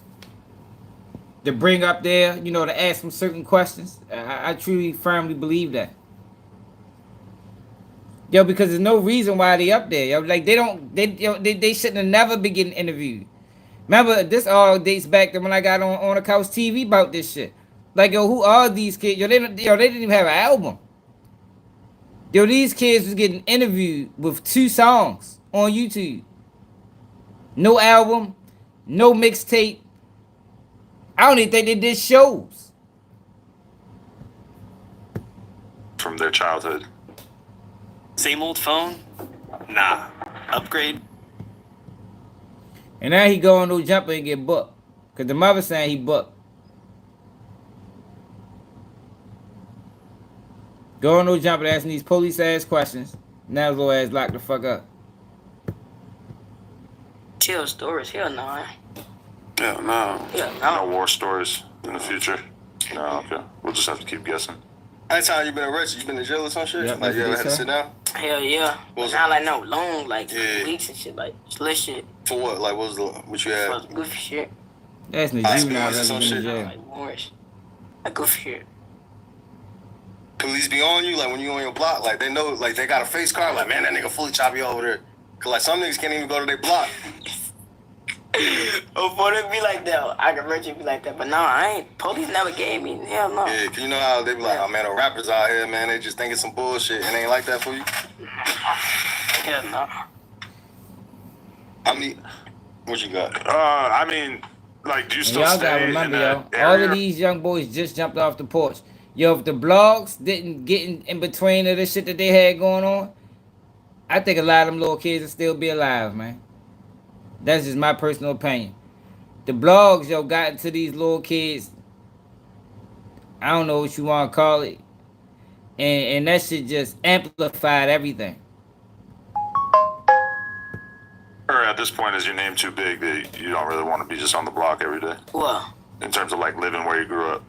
to bring up there, to ask them certain questions. I truly, firmly believe that. Yo, because there's no reason why they up there. Yo, like they shouldn't have never been getting interviewed. Remember, this all dates back to when I got on the Couch TV about this shit. Like, yo, who are these kids? Yo, they didn't even have an album. Yo, these kids was getting interviewed with 2 songs on YouTube. No album, no mixtape. I don't even think they did shows. From their childhood. Same old phone? Nah. Upgrade? And now he go on no jumper and get booked. Because the mother saying he booked. Go on no jumper asking these police ass questions. Now his little ass locked the fuck up. Chill stories, hell no. Hell no. No war stories in the future. No, okay. We'll just have to keep guessing. Anytime you been arrested, you been in jail or some shit? Yep, Like, you ever had to so. sit down? Hell yeah. What was Not it? like no long, like weeks and shit, like slit shit. For what? Like, what you had? For goofy shit. That's the Like, juvenile experiences that's some been in shit? jail. Like Morris. Like goofy shit. Police be on you, like when you on your block, like they know, like they got a face card, like man, that nigga fully chop you over there. Cause like some niggas can't even go to their block. Oh, boy, it be like that. I can virtually be like that, but no, I ain't. Police never gave me. Hell no. Yeah, cause you know how they be like, oh man, the rappers out here, man, they just thinking some bullshit, and ain't like that for you. Hell no. I mean, what you got? I mean, like, do you And still y'all stay gotta in remember, that yo, all area? of these young boys just jumped off the porch. Yo, if the blogs didn't get in between of the shit that they had going on, I think a lot of them little kids would still be alive, man. That's just my personal opinion. The blogs, yo, got into these little kids. I don't know what you want to call it. And that shit just amplified everything. Or at this point, is your name too big that you don't really want to be just on the block every day? Well, In terms of like living where you grew up?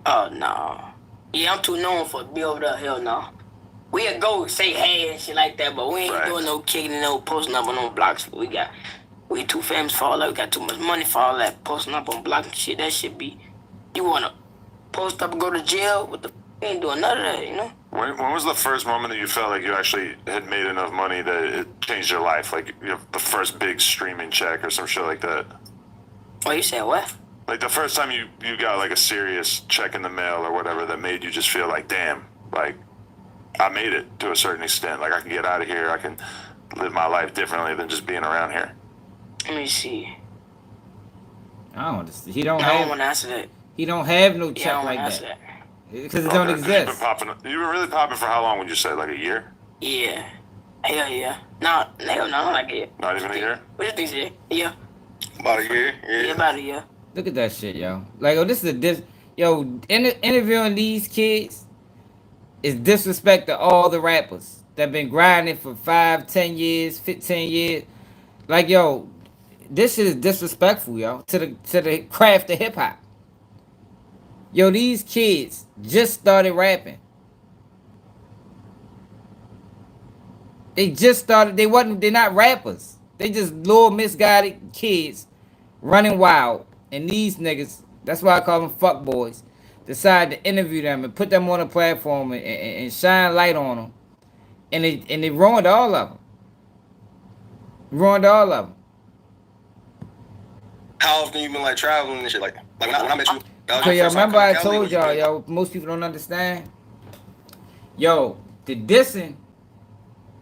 oh no. Yeah, I'm too known for to be over there. Hell no. We'll go say hey and shit like that, but we ain't doing no kicking and no posting up on no blocks. We too famous for all that. We got too much money for all that posting up on blocks and shit. That shit be. You wanna post up and go to jail? What the? We ain't doing none of that, you know. When was the first moment that you felt like you actually had made enough money that it changed your life? Like you know, the first big streaming check or some shit like that? Oh, you said what? Like the first time you got like a serious check in the mail or whatever that made you just feel like, damn, like I made it to a certain extent. Like I can get out of here. I can live my life differently than just being around here. Let me see. I don't understand. I don't want to answer that. He don't have no Yeah, I check don't like wanna answer that. that. Because it don't You've been exist. popping. You were really popping for how long? Would you say like a year? Yeah. Hell yeah. No, hell no, not like it. Not even a year. What you think, shit? Yeah. About a year. Yeah, about a year. Look at that shit, yo. Like, oh, this is interviewing these kids is disrespect to all the rappers that been grinding for 5, 10 years, 15 years. Like, yo, this shit is disrespectful, yo, to the craft of hip hop. Yo, these kids just started rapping. They just started. They're not rappers. They just little misguided kids running wild. And these niggas, that's why I call them fuck boys, decide to interview them and put them on a platform and shine light on them. And they ruined all of them. Ruined all of them. How often you been like traveling and shit? Like when I met you. So y'all remember I told y'all, yo, most people don't understand. Yo, the dissing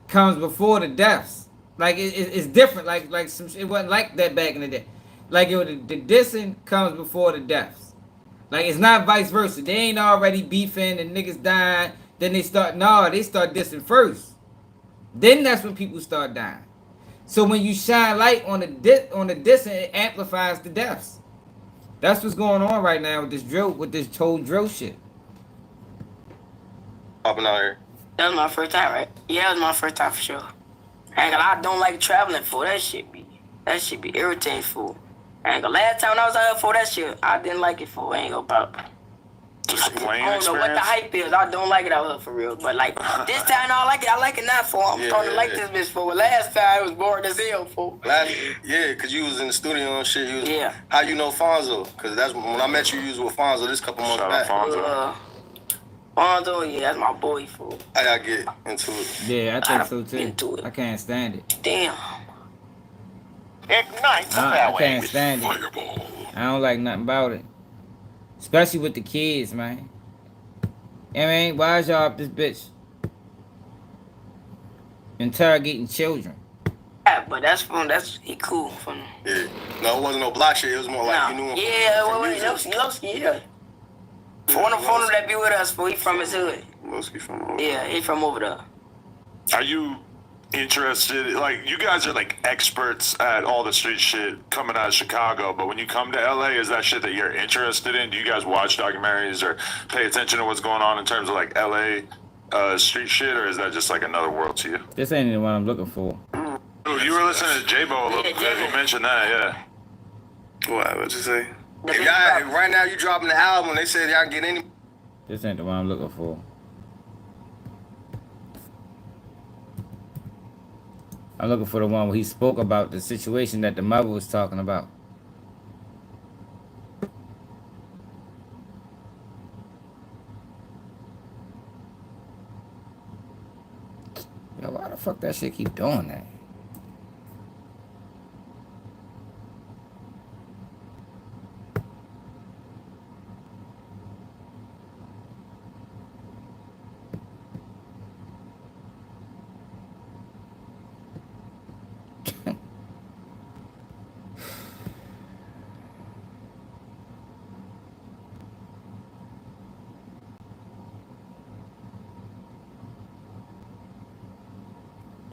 comes before the deaths. Like it's different. Like some it wasn't like that back in the day. Like yo, the dissing comes before the deaths. Like it's not vice versa. They ain't already beefing and niggas dying. Then they start they start dissing first. Then that's when people start dying. So when you shine light on the dissing, it amplifies the deaths. That's what's going on right now with this whole drill shit. Popping out here. That was my first time, right? Yeah, that was my first time for sure. I don't like traveling for that shit be irritating for. Last time I was out here for that shit, I didn't like it for. I ain't gonna pop. Just playing I don't know what the hype is. I don't like it out here for real. But like this time I like it. I like it now for. I'm starting to like this bitch for. Last time it was boring as hell for. Yeah, cause you was in the studio and shit. You was, yeah. How you know Fonzo? Cause that's when I met you. You was with Fonzo this couple months back. Fonzo, yeah, that's my boy for. I gotta get into it. Yeah, I think so too. I can't stand it. Damn. Ignite the I can't stand it. I don't like nothing about it. Especially with the kids, man. I mean, why is y'all up this bitch interrogating children? Yeah, but he cool from. Yeah. No, it wasn't no block shit. It was more like you knew him. Yeah, Lowski, yeah. For one of them that be with us, he from his hood. Lowski from over Yeah, he from over there. Are you interested? Like, you guys are like experts at all the street shit coming out of Chicago, but when you come to LA, is that shit that you're interested in? Do you guys watch documentaries or pay attention to what's going on in terms of like LA street shit, or is that just like another world to you? This ain't the one I'm looking for. Ooh, you were listening to J-Bo a little bit. You mentioned that, yeah. What'd you say? If y'all, right now you dropping the album, they said y'all can get any. This ain't the one I'm looking for. I'm looking for the one where he spoke about the situation that the mother was talking about. Yo, why the fuck that shit keep doing that?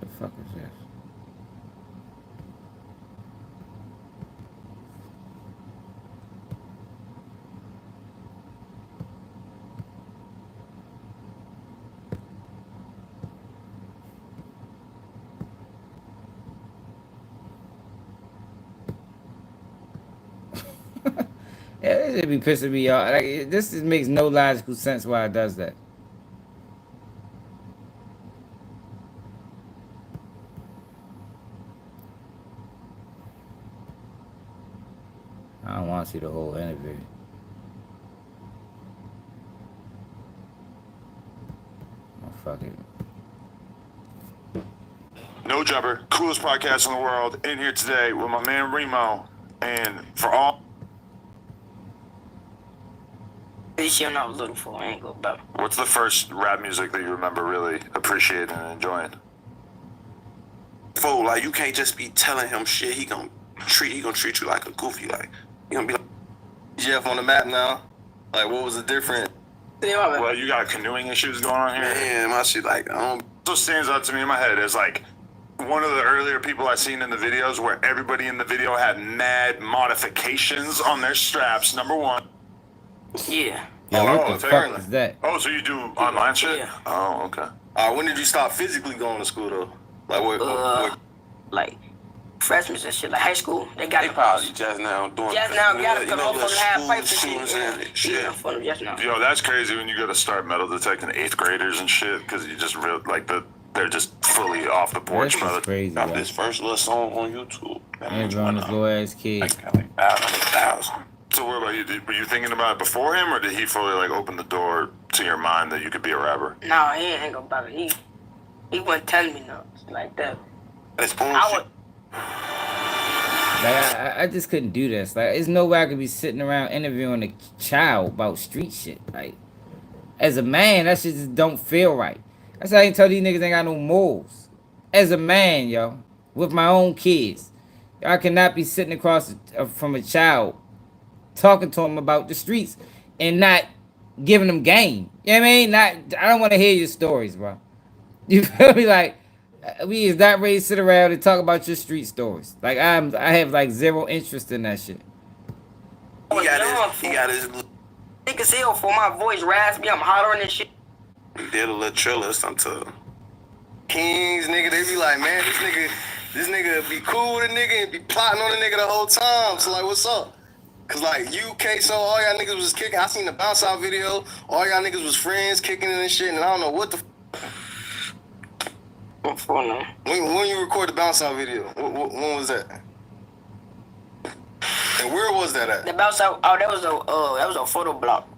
The fuck is this? Yeah, it be pissing me off. Like, this just makes no logical sense why it does that. I don't want to see the whole interview. Oh, fuck it. No Jumper, coolest podcast in the world, in here today with my man Remo, and for all. This shit I was looking for, I ain't go about. What's the first rap music that you remember really appreciating and enjoying? Fool, like, you can't just be telling him shit. He gonna treat you like a goofy. Like, he gonna be like, Jeff on the map now. Like, what was the difference? Well, you got canoeing issues going on here. man, my shit, like, I don't. What stands out to me in my head is like one of the earlier people I seen in the videos where everybody in the video had mad modifications on their straps. Number one. Yeah. Yeah, what the fuck is that? Oh, so you do online shit? Yeah. Oh, okay. When did you stop physically going to school though? Like what? Like freshmen and shit, like high school. They got They probably just now doing. Just now got it you know, because motherfuckers have pipes school and shootings shit. and shit. Just now. Yo, that's crazy when you go to start metal detecting 8th graders and shit, because you just real like they're just fully off the porch, This brother. is crazy. Got Yo. this first little song on YouTube. Andrew on this little ass kid. Like 500,000. So what about you? Were you thinking about it before him, or did he fully like open the door to your mind that you could be a rapper? No, he ain't go about it. He wasn't telling me nothing like that. That's I bullshit. would. Like, I just couldn't do this. Like, there's no way I could be sitting around interviewing a child about street shit. Like, as a man, that shit just don't feel right. That's how I can tell these niggas ain't got no morals. As a man, yo, with my own kids, I cannot be sitting across from a child talking to them about the streets and not giving them game. You know what I mean? I don't want to hear your stories, bro. You feel me? Like, we is not ready to sit around and talk about your street stories. Like, I have like zero interest in that shit. He got his. Niggas hell for my voice raspy. I'm hollering and shit. He did a little trailer or something. Kings, nigga, they be like, man, this nigga be cool with a nigga and be plotting on the nigga the whole time. So like, what's up? Cause like UK, so all y'all niggas was kicking. I seen the bounce out video. All y'all niggas was friends kicking and shit, and I don't know what the. When you record the bounce out video, when was that? And where was that at? The bounce out. Oh, that was a photo block.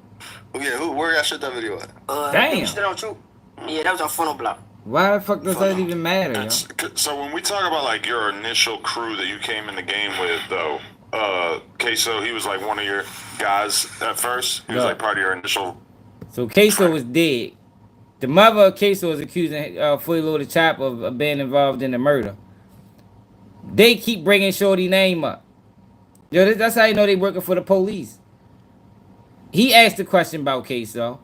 Oh, yeah, where y'all shot that video at? Damn. Still on truth. Yeah, that was a photo block. Why the fuck does that even matter, yo? So when we talk about like your initial crew that you came in the game with, though, Queso, he was like one of your guys at first. He was like part of your initial. So Queso was dead. The mother of Queso is accusing Fully Loaded Chapo of being involved in the murder. They keep bringing Shorty's name up. Yo, that's how you know they working for the police. He asked a question about Queso.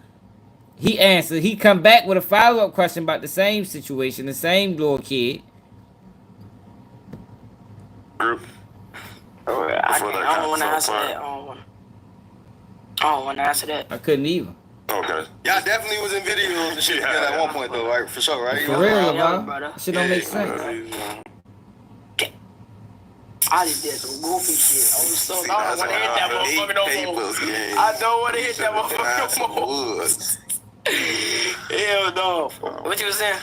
He answered. He come back with a follow-up question about the same situation, the same little kid. I don't want to answer that. I don't want to answer that. I couldn't either. Okay. Y'all definitely was in videos and shit together at one point though, right? For sure, right? For real, bro. Shit don't make sense. I just did some goofy shit. I don't want to hit that motherfucker no more. I don't want to hit that motherfucker no more. Hell no. What you was saying?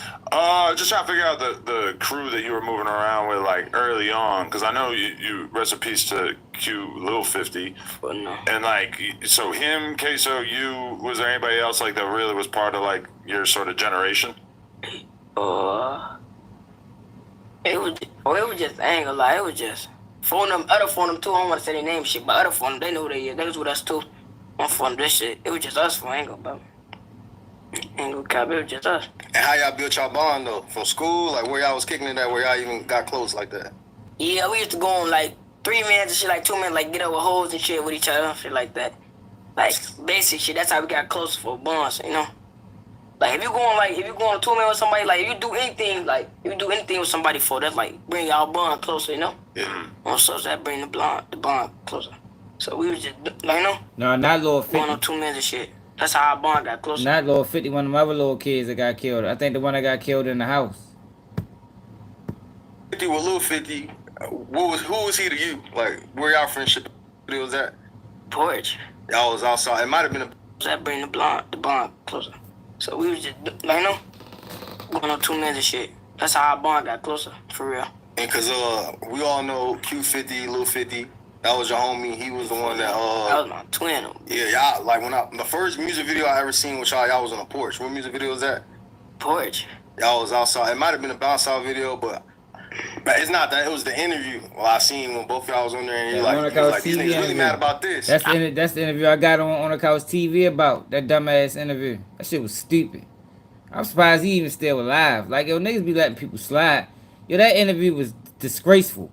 Just trying to figure out the crew that you were moving around with like early on, because I know you rest in peace to Q Lil 50. No. And like, so him, Queso, you, was there anybody else like that really was part of like your sort of generation? It was just, I ain't gonna lie, it was just other phone them too. I don't want to say their name shit, but other phone them, they know who they is. They was with us too. One phone this shit. It was just us for ain't gonna cap, it was just us. And how y'all built y'all bond though? From school? Like where y'all was kicking it at, where y'all even got close like that? Yeah, we used to go on like 3 minutes and shit, like 2 minutes, like get over hoes and shit with each other, shit like that. Like basic shit, that's how we got close for bonds, you know? Like if you going 2 minutes with somebody, like you do anything with somebody for that's like bring y'all bond closer, you know? Yeah. So that bring the bond closer. So we was just like, you know? No, not Lil 50. Going on 2 minutes and shit. That's how our bond got closer. Not Lil 50, one of my other little kids that got killed. I think the one that got killed in the house. 50 with Lil 50, who was he to you? Like where y'all friendship was at? Porch. Y'all was outside. It might have been a that bring the bond closer. So we was just like, you know, going on 2 minutes and shit. That's how our bond got closer, for real. And cause we all know Q50, Lil 50. That was your homie. He was the one that that was my twin. Yeah, y'all like the first music video I ever seen with y'all was on a porch. What music video was that? Porch. Y'all was outside. It might have been a bounce out video, but it's not that. It was the interview. Well, I seen when both y'all was on there, and you was like, these niggas really mad about this. That's the interview I got on the couch TV about that dumbass interview. That shit was stupid. I'm surprised he even still alive. Like, yo, niggas be letting people slide. Yo, that interview was disgraceful.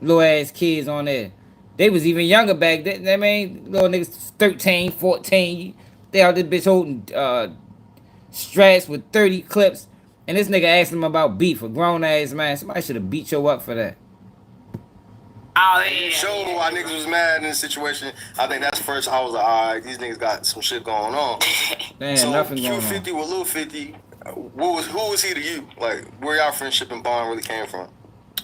Little ass kids on there. They was even younger back then. I mean, little niggas 13, 14. They out this bitch holding strats with 30 clips. And this nigga asked him about beef. A grown ass man. Somebody should have beat you up for that. Oh, yeah. Showed why niggas was mad in the situation. I think that's first. I was like, all right, these niggas got some shit going on. Damn, so nothing going on. Q50 with Lil 50, who was he to you? Like, where y'all friendship and bond really came from?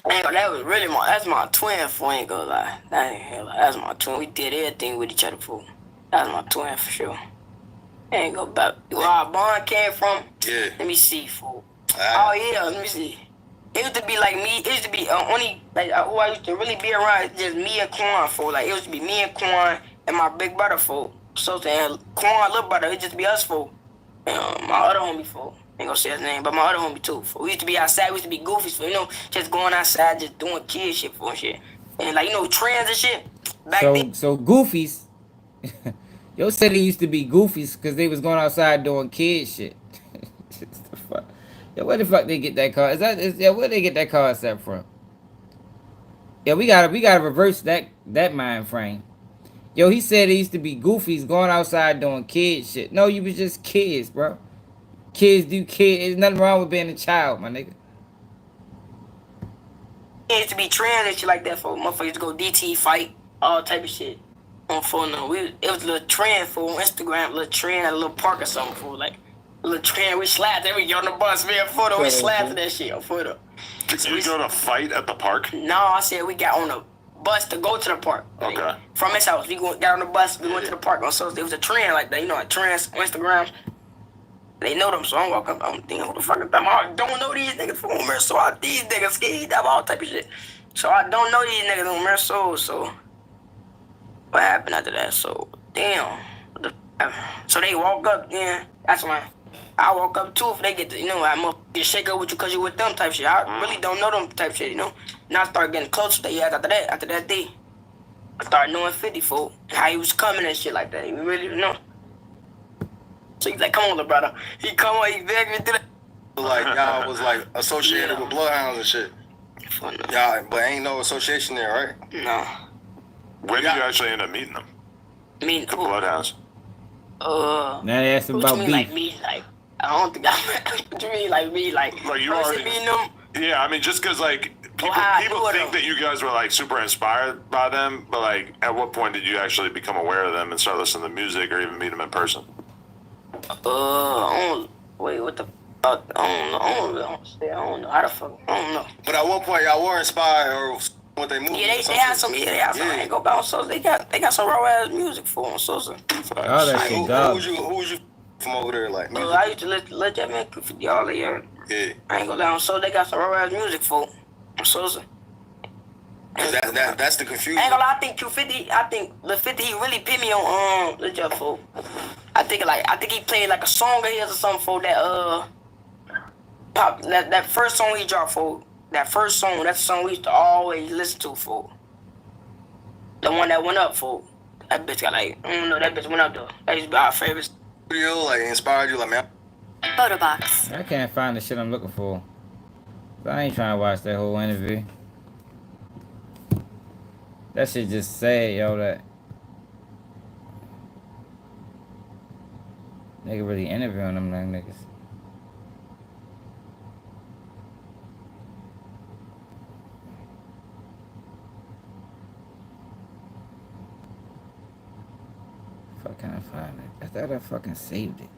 That was really that's my twin, for ain't gonna lie. That's my twin. We did everything with each other, for. That's my twin, for sure. Ain't gonna about where our bond came from. Yeah. Let me see, fool. Oh, yeah, let me see. It used to be like me. It used to be only, like, who I used to really be around, just me and Quan, fool. Like, it used to be me and Quan and my big brother, fool. So, Quan, little brother, it just be us, fool. And my other homie, fool. Ain't gonna say his name, but my other homie, too, fool. We used to be outside. We used to be goofies, fool. You know, just going outside, just doing kid shit, fool, and shit. And, like, you know, trends and shit. Back then. So goofies. Yo said they used to be goofies because they was going outside doing kid shit. The fuck? Yo, where the fuck they get that car? Where they get that concept from? Yeah, we gotta reverse that mind frame. Yo, he said they used to be goofies going outside doing kid shit. No, you was just kids, bro. Kids do kids. There's nothing wrong with being a child, my nigga. It used to be trends and shit like that, for motherfuckers to go DT fight, all type of shit. On phone, no, it was a little trend for on Instagram, a little trend at a little park or something, for like a little trend. We slapped every on the bus, me and photo. We slapped that shit on photo. Did you go to fight at the park? No, I said we got on the bus to go to the park. Like, okay. From his house, got on the bus, we went to the park. So it was a trend like that, you know, like trends on Instagram. They know them, so I'm walking up. I'm thinking, who the fuck is them? I don't know these niggas from Mer, so these niggas ski, that all type of shit. So I don't know these niggas from Mer, so what happened after that? So damn. So they walk up, yeah. That's when I walk up too. If they get, I'm gonna get shake up with you because you with them type shit. I really don't know them type shit, you know. And I start getting closer to after that day. I started knowing 50 fool, how he was coming and shit like that. You really didn't know. So he's like, come on, little brother. He come on, he begged me to that. Like y'all was like associated with bloodhounds and shit. Y'all, but ain't no association there, right? No. When did you actually end up meeting them? Meeting the bloodhounds. Now they ask what about you mean, beef. like me? Like, I don't think what you mean, like me? Like you person already. being them? Yeah, I mean, just because like people think that you guys were like super inspired by them, but like, at what point did you actually become aware of them and start listening to music or even meet them in person? Wait, what the? I don't know how the fuck. I don't know. But at one point, y'all were inspired or what they moved. Yeah, they had some. Yeah, they had some. I ain't go bounce. So they got some raw ass music for them. So Oh, that shit dog. Who was you from over there? Like, music? I used to let that man for y'all here. Yeah. I ain't go down. So they got some raw ass music for them. So. That's the confusion. I ain't gonna lie, I think Q50, I think the 50 he really pit me on the Jeff for. I think he played like a song of his or something for that pop that first song he dropped for. That first song, that's the song we used to always listen to for. The one that went up for. That bitch got like, I don't know, that bitch went up though. That used to be our favorite. Video like inspired you, like, man. Photo box. I can't find the shit I'm looking for. So I ain't trying to watch that whole interview. That shit just sad, yo, that nigga really interviewing them young niggas. Fuck, can I find it? I thought I fucking saved it.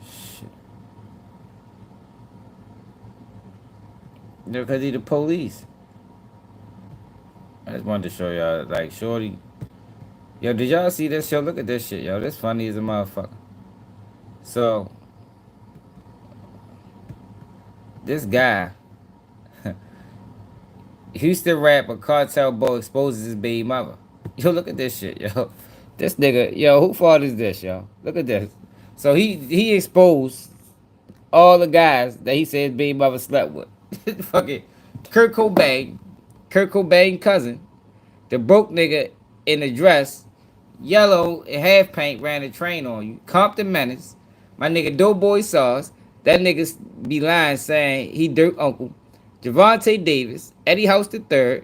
Shit. No, because he the police. I just wanted to show y'all, like, shorty. Yo, did y'all see this show? Look at this shit, yo. This funny as a motherfucker. So, this guy, Houston rapper Cartel Bo exposes his baby mother. Yo, look at this shit, yo. This nigga, yo, who fault is this, yo? Look at this. So he exposed all the guys that he said his baby mother slept with. Fucking Kurt Cobain cousin, the broke nigga in the dress, yellow and half paint ran a train on you. Compton Menace, my nigga Doughboy Sauce, that nigga be lying saying he Dirk Uncle. Javante Davis, Eddie House III,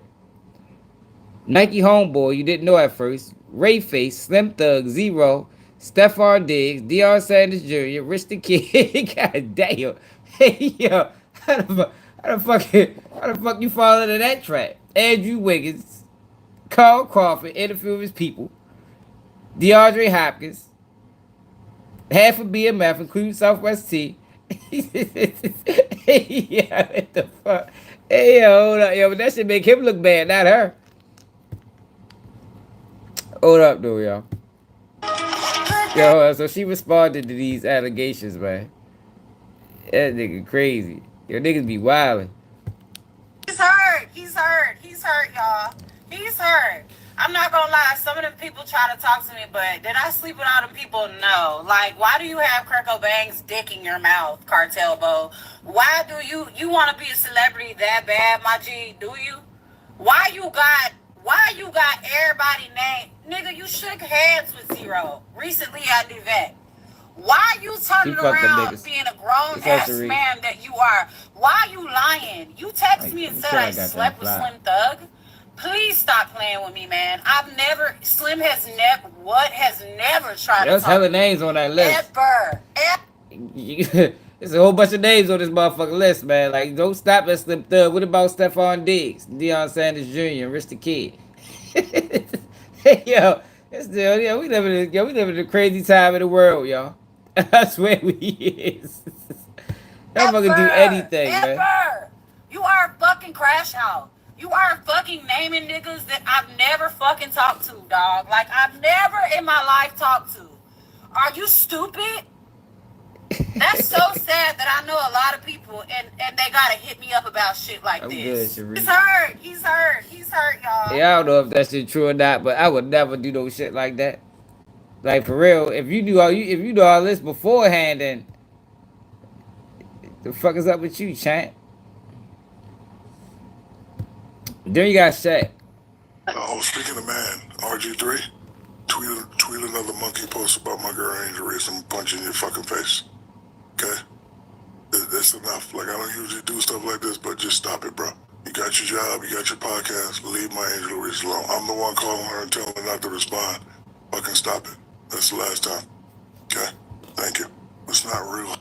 Nike Homeboy, you didn't know at first, Ray Face, Slim Thug, Zero, Stephon Diggs, Deion Sanders Jr., Rich the Kid. God damn. Hey, yo, how the fuck you fall into that trap? Andrew Wiggins, Carl Crawford, interview with his people, DeAndre Hopkins, half of BMF, including Southwest T. Hey, yeah, what the fuck? Hey, yo, hold up, yo, but that should make him look bad, not her. Hold up, though, y'all. Yo, so she responded to these allegations, man. That nigga crazy. Yo, niggas be wildin'. He's hurt, y'all. He's hurt. I'm not gonna lie, some of them people try to talk to me, but did I sleep with all them people? No. Like, why do you have Kurt Cobain's dick in your mouth, Cartel Bo? Why do you want to be a celebrity that bad, my G? Do you? Why you got everybody named? Nigga, you shook hands with Zero recently at the event. Why you turning around being a grown-ass man that you are? Why you lying? You text me and said I slept with Slim Thug. Please stop playing with me, man. Slim has never tried to There's hella names on that list. There's a whole bunch of names on this motherfucking list, man. Like, don't stop at Slim Thug. What about Stephon Diggs, Deion Sanders Jr., Rich the Kid? Hey, yo, we living in a crazy time in the world, y'all. I swear we is. Y'all fucking do anything, man. You are a fucking crash out. You are fucking naming niggas that I've never fucking talked to, dog. Like, I've never in my life talked to. Are you stupid? That's so sad that I know a lot of people and they gotta hit me up about shit like this. Good, He's hurt, y'all. Yeah, I don't know if that shit true or not, but I would never do no shit like that. Like, for real, if you knew all this beforehand, then the fuck is up with you, champ? Then you got Shaq. Speaking of man, RG3, tweet another monkey post about my girl Angel Reese and punch in your fucking face. Okay? That's enough. Like, I don't usually do stuff like this, but just stop it, bro. You got your job, you got your podcast. Leave my Angel Reese alone. I'm the one calling her and telling her not to respond. Fucking stop it. That's the last time. Okay? Thank you. It's not real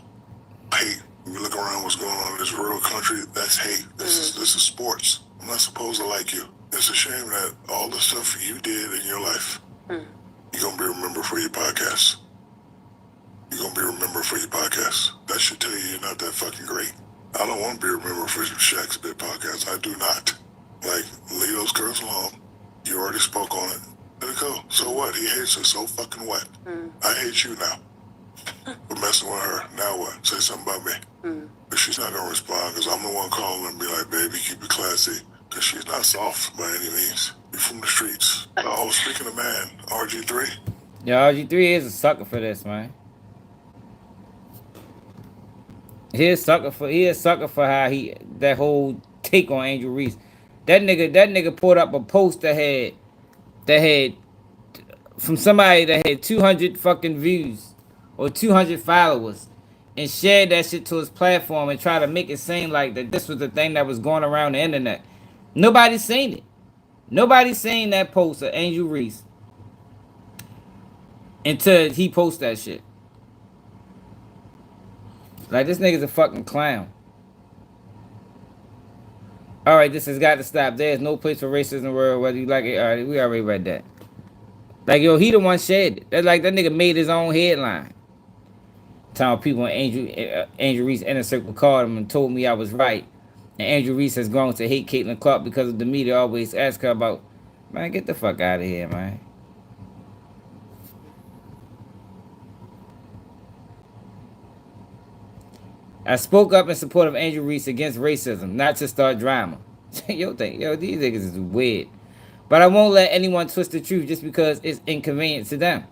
hate. When you look around what's going on in this real country, that's hate. This is sports. I'm not supposed to like you. It's a shame that all the stuff you did in your life, you're gonna be remembered for your podcast. You're gonna be remembered for your podcast. That should tell you you're not that fucking great. I don't want to be remembered for Shaq's Bit podcast. I do not. Like, leave those girls alone. You already spoke on it. Let it go. So what? He hates her so fucking what? I hate you now. For messing with her. Now what? Say something about me. But she's not gonna respond because I'm the one calling and be like, baby, keep it classy. Because she's not soft by any means. You're from the streets. Oh, speaking of man, RG3. Yeah, RG3 is a sucker for this, man. He is sucker for how that whole take on Angel Reese. That nigga put up a post that had from somebody that had 200 fucking views or 200 followers and shared that shit to his platform and try to make it seem like that this was the thing that was going around the internet. Nobody's seen it. Nobody's seen that post of Angel Reese until he posts that shit. Like, this nigga's a fucking clown. Alright, this has got to stop. There's no place for racism in the world, whether you like it. Alright, we already read that. Like, yo, he the one shared it. That's like that nigga made his own headline. Telling people in Angel Reese Inner Circle called him and told me I was right. And Angel Reese has grown to hate Caitlin Clark because of the media always ask her about. Man, get the fuck out of here, man. I spoke up in support of Angel Reese against racism, not to start drama. Yo, these niggas is weird. But I won't let anyone twist the truth just because it's inconvenient to them.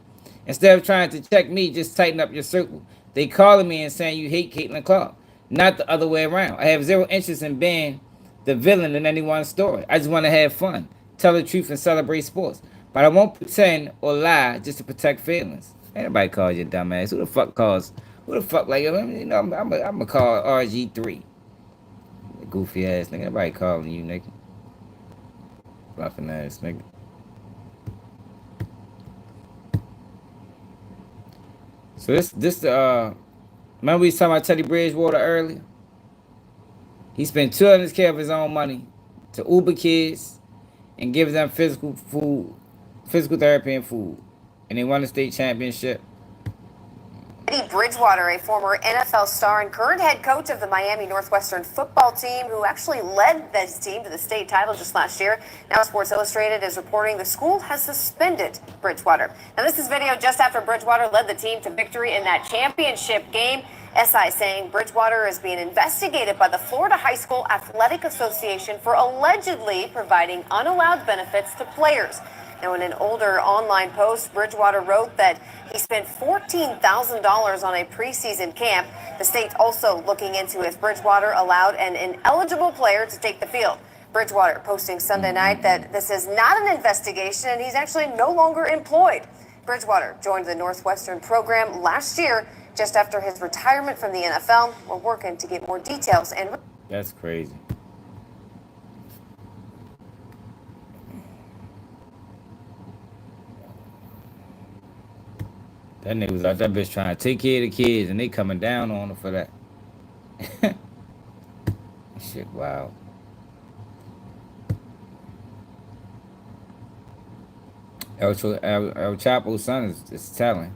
Instead of trying to check me, just tighten up your circle. They calling me and saying you hate Caitlin Clark, not the other way around. I have zero interest in being the villain in anyone's story. I just want to have fun, tell the truth, and celebrate sports. But I won't pretend or lie just to protect feelings. Ain't nobody call you a dumbass. Who the fuck calls? Who the fuck, like, you know, I'm gonna call RG3. Goofy ass nigga. Nobody calling you, nigga. Fluffing ass nigga. So this remember we was talking about Teddy Bridgewater earlier? He spent $200K of his own money to Uber kids and give them physical therapy and food. And they won the state championship. Teddy Bridgewater, a former NFL star and current head coach of the Miami Northwestern football team, who actually led this team to the state title just last year. Now Sports Illustrated is reporting the school has suspended Bridgewater. Now this is video just after Bridgewater led the team to victory in that championship game. SI saying Bridgewater is being investigated by the Florida High School Athletic Association for allegedly providing unallowed benefits to players. Now, in an older online post, Bridgewater wrote that he spent $14,000 on a preseason camp. The state's also looking into if Bridgewater allowed an ineligible player to take the field. Bridgewater posting Sunday night that this is not an investigation and he's actually no longer employed. Bridgewater joined the Northwestern program last year just after his retirement from the NFL. We're working to get more details. And that's crazy. That nigga was out that bitch trying to take care of the kids and they coming down on him for that. Shit, wow. El Chapo's son is telling.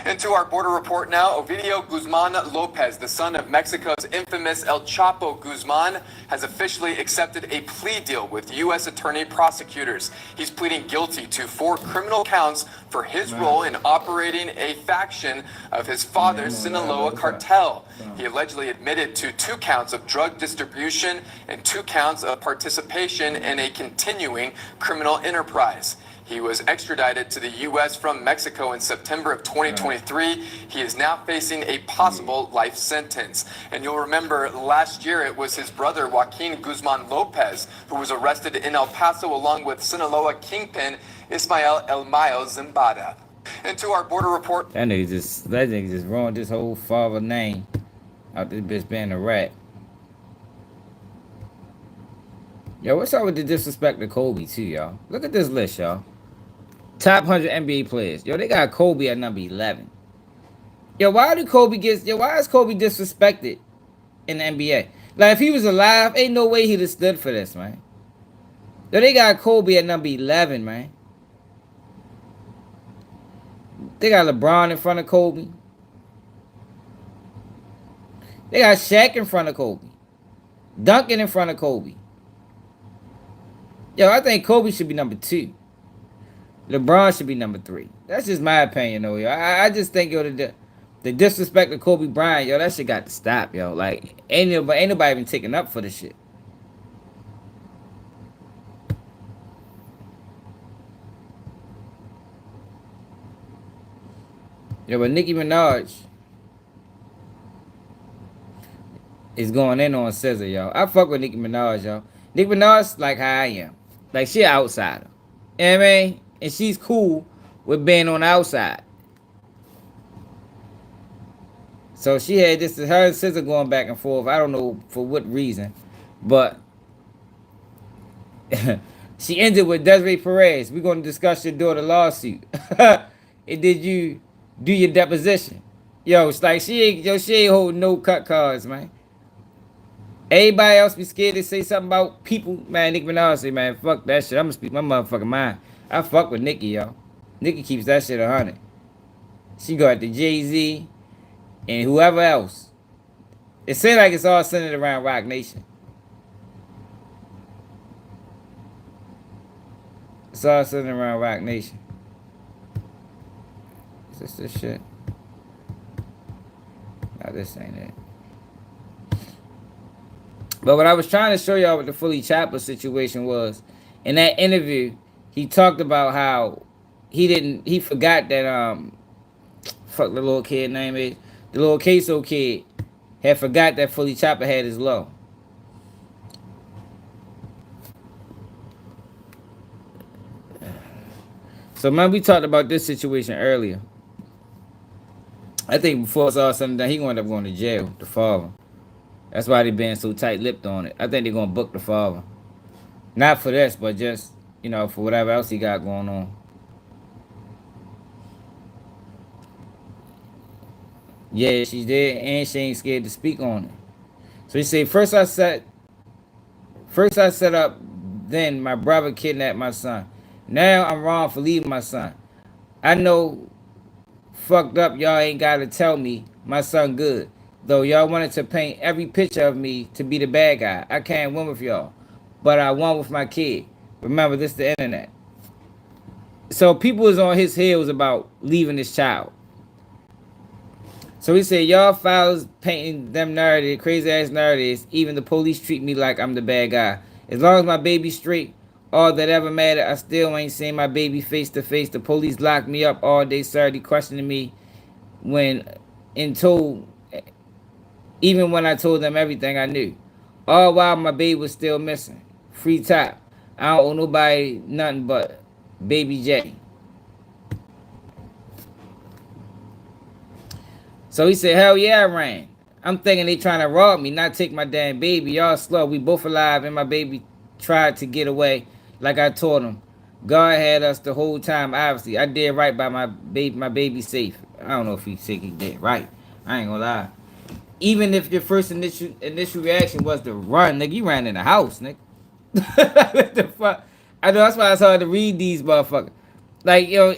Into our border report now, Ovidio Guzman Lopez, the son of Mexico's infamous El Chapo Guzman, has officially accepted a plea deal with U.S. attorney prosecutors. He's pleading guilty to 4 criminal counts for his role in operating a faction of his father's Sinaloa cartel. He allegedly admitted to 2 counts of drug distribution and 2 counts of participation in a continuing criminal enterprise. He was extradited to the U.S. from Mexico in September of 2023. He is now facing a possible life sentence. And you'll remember last year it was his brother, Joaquin Guzman Lopez, who was arrested in El Paso along with Sinaloa kingpin Ismael El Mayo Zambada. Into our border report. That nigga just ruined this whole father name out this bitch being a rat. Yo, what's up with the disrespect to Kobe too, y'all? Look at this list, y'all. Top 100 NBA players. Yo, they got Kobe at number 11. Yo, why is Kobe disrespected in the NBA? Like, if he was alive, ain't no way he'd have stood for this, man. Yo, they got Kobe at number 11, man. They got LeBron in front of Kobe. They got Shaq in front of Kobe. Duncan in front of Kobe. Yo, I think Kobe should be number 2. LeBron should be number 3. That's just my opinion, though, yo. I just think, yo, the disrespect of Kobe Bryant, yo, that shit got to stop, yo. Like, ain't nobody even taking up for this shit. Yo, but Nicki Minaj is going in on Scissor, yo. I fuck with Nicki Minaj, yo. Nicki Minaj like how I am. Like, she an outsider. You know what I mean? And she's cool with being on the outside. So she had this, her and Scissor going back and forth. I don't know for what reason. But she ended with Desiree Perez. We're going to discuss your daughter lawsuit. And did you do your deposition? Yo, it's like she ain't holding no cut cards, man. Everybody else be scared to say something about people. Man, Nicki Minaj say, man, fuck that shit. I'm gonna speak my motherfucking mind. I fuck with Nicki, yo. Nicki keeps that shit 100. She got the Jay-Z and whoever else. It seems like it's all centered around Rock Nation. It's all centered around Rock Nation. Is this shit? No, this ain't it. But what I was trying to show y'all what the Fully Chapo situation was, in that interview, he talked about how he forgot that, fuck the little kid name is, the little queso kid had forgot that Fully Chapo had his low. So, man, we talked about this situation earlier. I think before it's all said and done, he gonna end up going to jail, the father. That's why they been so tight-lipped on it. I think they're gonna book the father. Not for this, but just, you know, for whatever else he got going on. Yeah, she did, and she ain't scared to speak on it. So he said, first I set up, then my brother kidnapped my son. Now I'm wrong for leaving my son. I know fucked up y'all ain't gotta tell me my son good. Though y'all wanted to paint every picture of me to be the bad guy. I can't win with y'all. But I won with my kid. Remember, this is the internet. So people was on his heels about leaving this child. So he said, y'all fouls painting them narratives, crazy ass narratives. Even the police treat me like I'm the bad guy. As long as my baby's straight, all that ever mattered, I still ain't seen my baby face to face. The police locked me up all day Saturday, questioning me even when I told them everything I knew. All while my baby was still missing. Free top. I don't owe nobody nothing but Baby J. So he said, hell yeah, I ran. I'm thinking they trying to rob me, not take my damn baby. Y'all slow. We both alive, and my baby tried to get away like I told him. God had us the whole time, obviously. I did right by my baby safe. I don't know if he said he did right. I ain't gonna lie. Even if your first initial reaction was to run, nigga, you ran in the house, nigga. What the fuck? I know that's why it's hard to read these motherfuckers. Like, yo,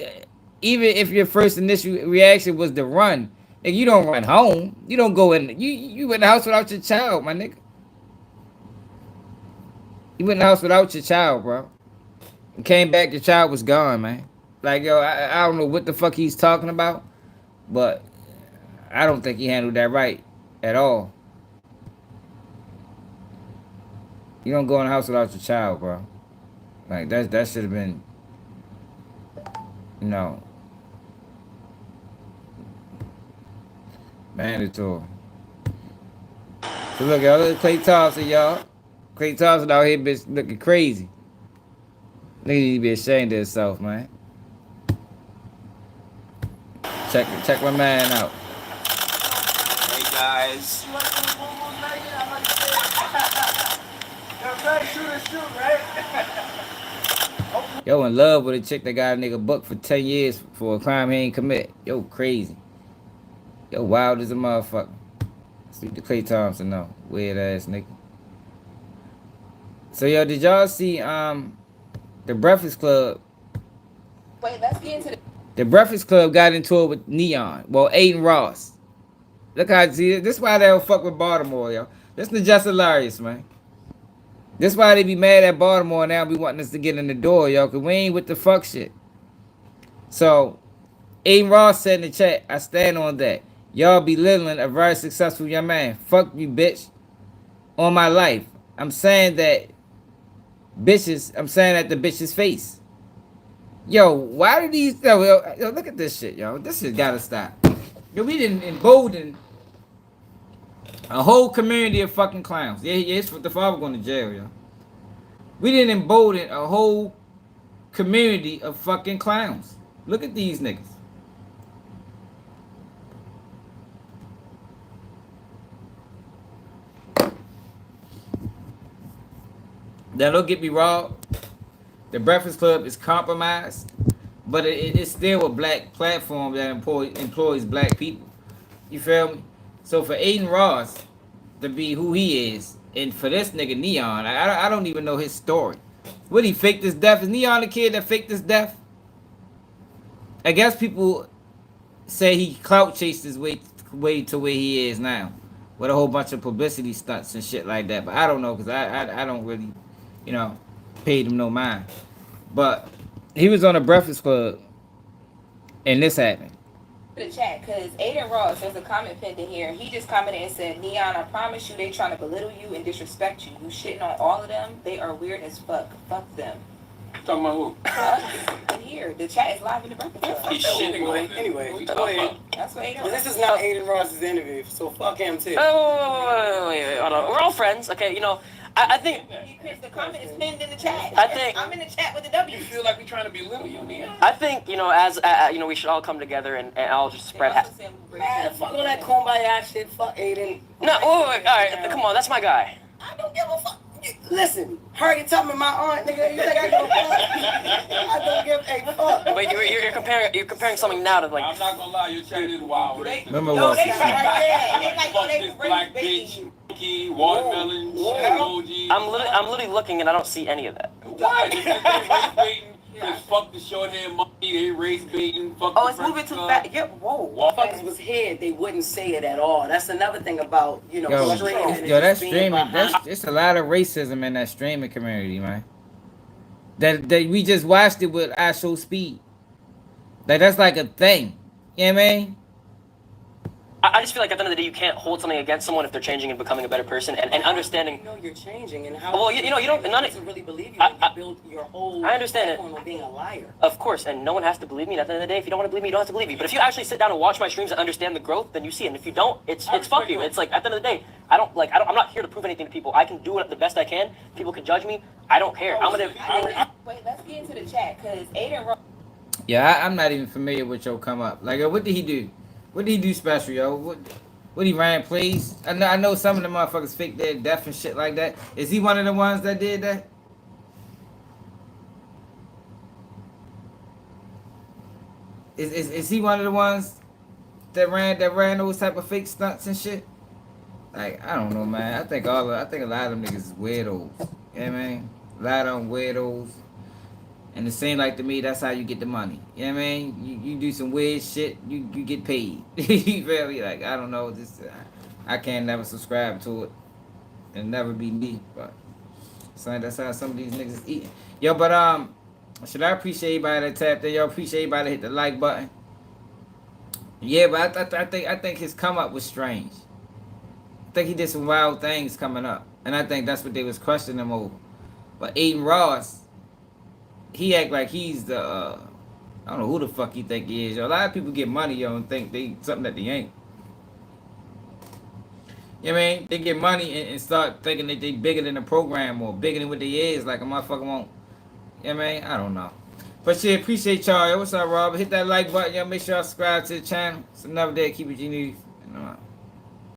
even if your first initial reaction was to run, nigga, you don't run home. You don't go in. You in the house without your child, my nigga. You went in the house without your child, bro. And came back, your child was gone, man. Like, yo, I don't know what the fuck he's talking about, but I don't think he handled that right at all. You don't go in the house without your child, bro. Like, that should have been, you know, mandatory. So look, y'all, look at Klay Thompson, y'all. Klay Thompson out here, bitch, looking crazy. Nigga need to be ashamed of himself, man. Check my man out. Hey guys. Yo in love with a chick that got a nigga booked for 10 years for a crime he ain't commit. Yo crazy. Yo wild as a motherfucker. Sleep to Clay Thompson though. Weird ass nigga. So yo, did y'all see the Breakfast Club? Wait, let's get into The Breakfast Club got into it with Neon. Well, Aiden Ross. Look how see this why they don't fuck with Baltimore, yo. This is just hilarious, man. This why they be mad at Baltimore now be wanting us to get in the door, yo, cause we ain't with the fuck shit. So Aiden Ross said in the chat, I stand on that. Y'all belittling a very successful young man. Fuck you, bitch. On my life. I'm saying that bitches, I'm saying at the bitch's face. Yo, why do these yo, look at this shit, yo. This shit gotta stop. Yo, we didn't embolden a whole community of fucking clowns. Yeah, it's what the father going to jail, yo. We didn't embolden a whole community of fucking clowns. Look at these niggas. Now don't get me wrong. The Breakfast Club is compromised, but it's still a black platform that employs black people. You feel me? So for Aiden Ross to be who he is, and for this nigga Neon, I don't even know his story. What, he faked his death? Is Neon the kid that faked his death? I guess people say he clout chased his way to where he is now, with a whole bunch of publicity stunts and shit like that. But I don't know, because I don't really, you know, paid him no mind. But he was on a Breakfast Club, and this happened. the chat because Aiden Ross, there's a comment pinned in here. He just commented and said, Neon, I promise you they trying to belittle you and disrespect you. You shitting on all of them. They are weird as fuck. Fuck them. Talking about who? In here. The chat is live in the Breakfast Club. He's shitting on them. Anyway, go ahead. That's what Aiden But Ross this is not Aiden Ross's interview, so fuck him too. Wait, hold on. We're all friends, okay? You know, I think the comment is pinned in the chat. I think I'm in the chat with the W. You feel like we trying to belittle you, man? I think, you know, as you know, we should all come together and all just spread. Man, fuck all that kumbaya shit. Fuck Aiden. No, wait, all right, come on, that's my guy. I don't give a fuck. Listen, Hardy tell me my aunt, nigga. You think I give a fuck? I don't give a fuck. But you're comparing something now to like. I'm not gonna lie, your chat is wild. Remember what? This black bitch, monkey, watermelon, emoji. I'm literally looking and I don't see any of that. Why? Just fuck the short hair monkey, they race baiting, fuck Oh, the it's moving too Breakfast fast. Yeah, whoa. Motherfuckers was here, they wouldn't say it at all. That's another thing about, you know, streaming. and Yo, that just being streaming, behind. it's a lot of racism in that streaming community, man. That we just watched it with actual speed. That's like a thing. You know what I mean? I just feel like at the end of the day, you can't hold something against someone if they're changing and becoming a better person and understanding. You know you're changing and how. Well, you know, you don't. None to really believe you. You build your whole. I understand it. platform on being a liar. Of course, and no one has to believe me. At the end of the day, if you don't want to believe me, you don't have to believe me. But if you actually sit down and watch my streams and understand the growth, then you see it. And if you don't, it's fuck you. It's like at the end of the day, I'm not here to prove anything to people. I can do it the best I can. People can judge me. I don't care. I'm gonna. Wait, let's get into the chat because Aiden Ross. Yeah, I'm not even familiar with your come up. Like, what did he do? What did he do special, yo? What he ran plays? I know some of the motherfuckers fake their death and shit like that. Is he one of the ones that did that? Is he one of the ones that ran those type of fake stunts and shit? Like, I don't know, man. I think a lot of them niggas is weirdos. You know what I mean? A lot of them weirdos. And it seems like to me that's how you get the money. You know what I mean? You do some weird shit, you get paid. You feel me? Like, I don't know. I can't never subscribe to it. It'll never be me. But that's how some of these niggas is eating. Yo, but should I appreciate everybody that tapped in? Yo, appreciate everybody that hit the like button. Yeah, but I think his come up was strange. I think he did some wild things coming up. And I think that's what they was questioning him over. But Aiden Ross, he act like he's the, I don't know who the fuck he think he is, yo. A lot of people get money, yo, and think they something that they ain't. You know what I mean? They get money and start thinking that they bigger than the program or bigger than what they is, like a motherfucker won't. You know what I mean? I don't know. But shit, appreciate y'all, yo. What's up, Rob? Hit that like button, yo. Make sure y'all subscribe to the channel. It's another day. Keep it G-News.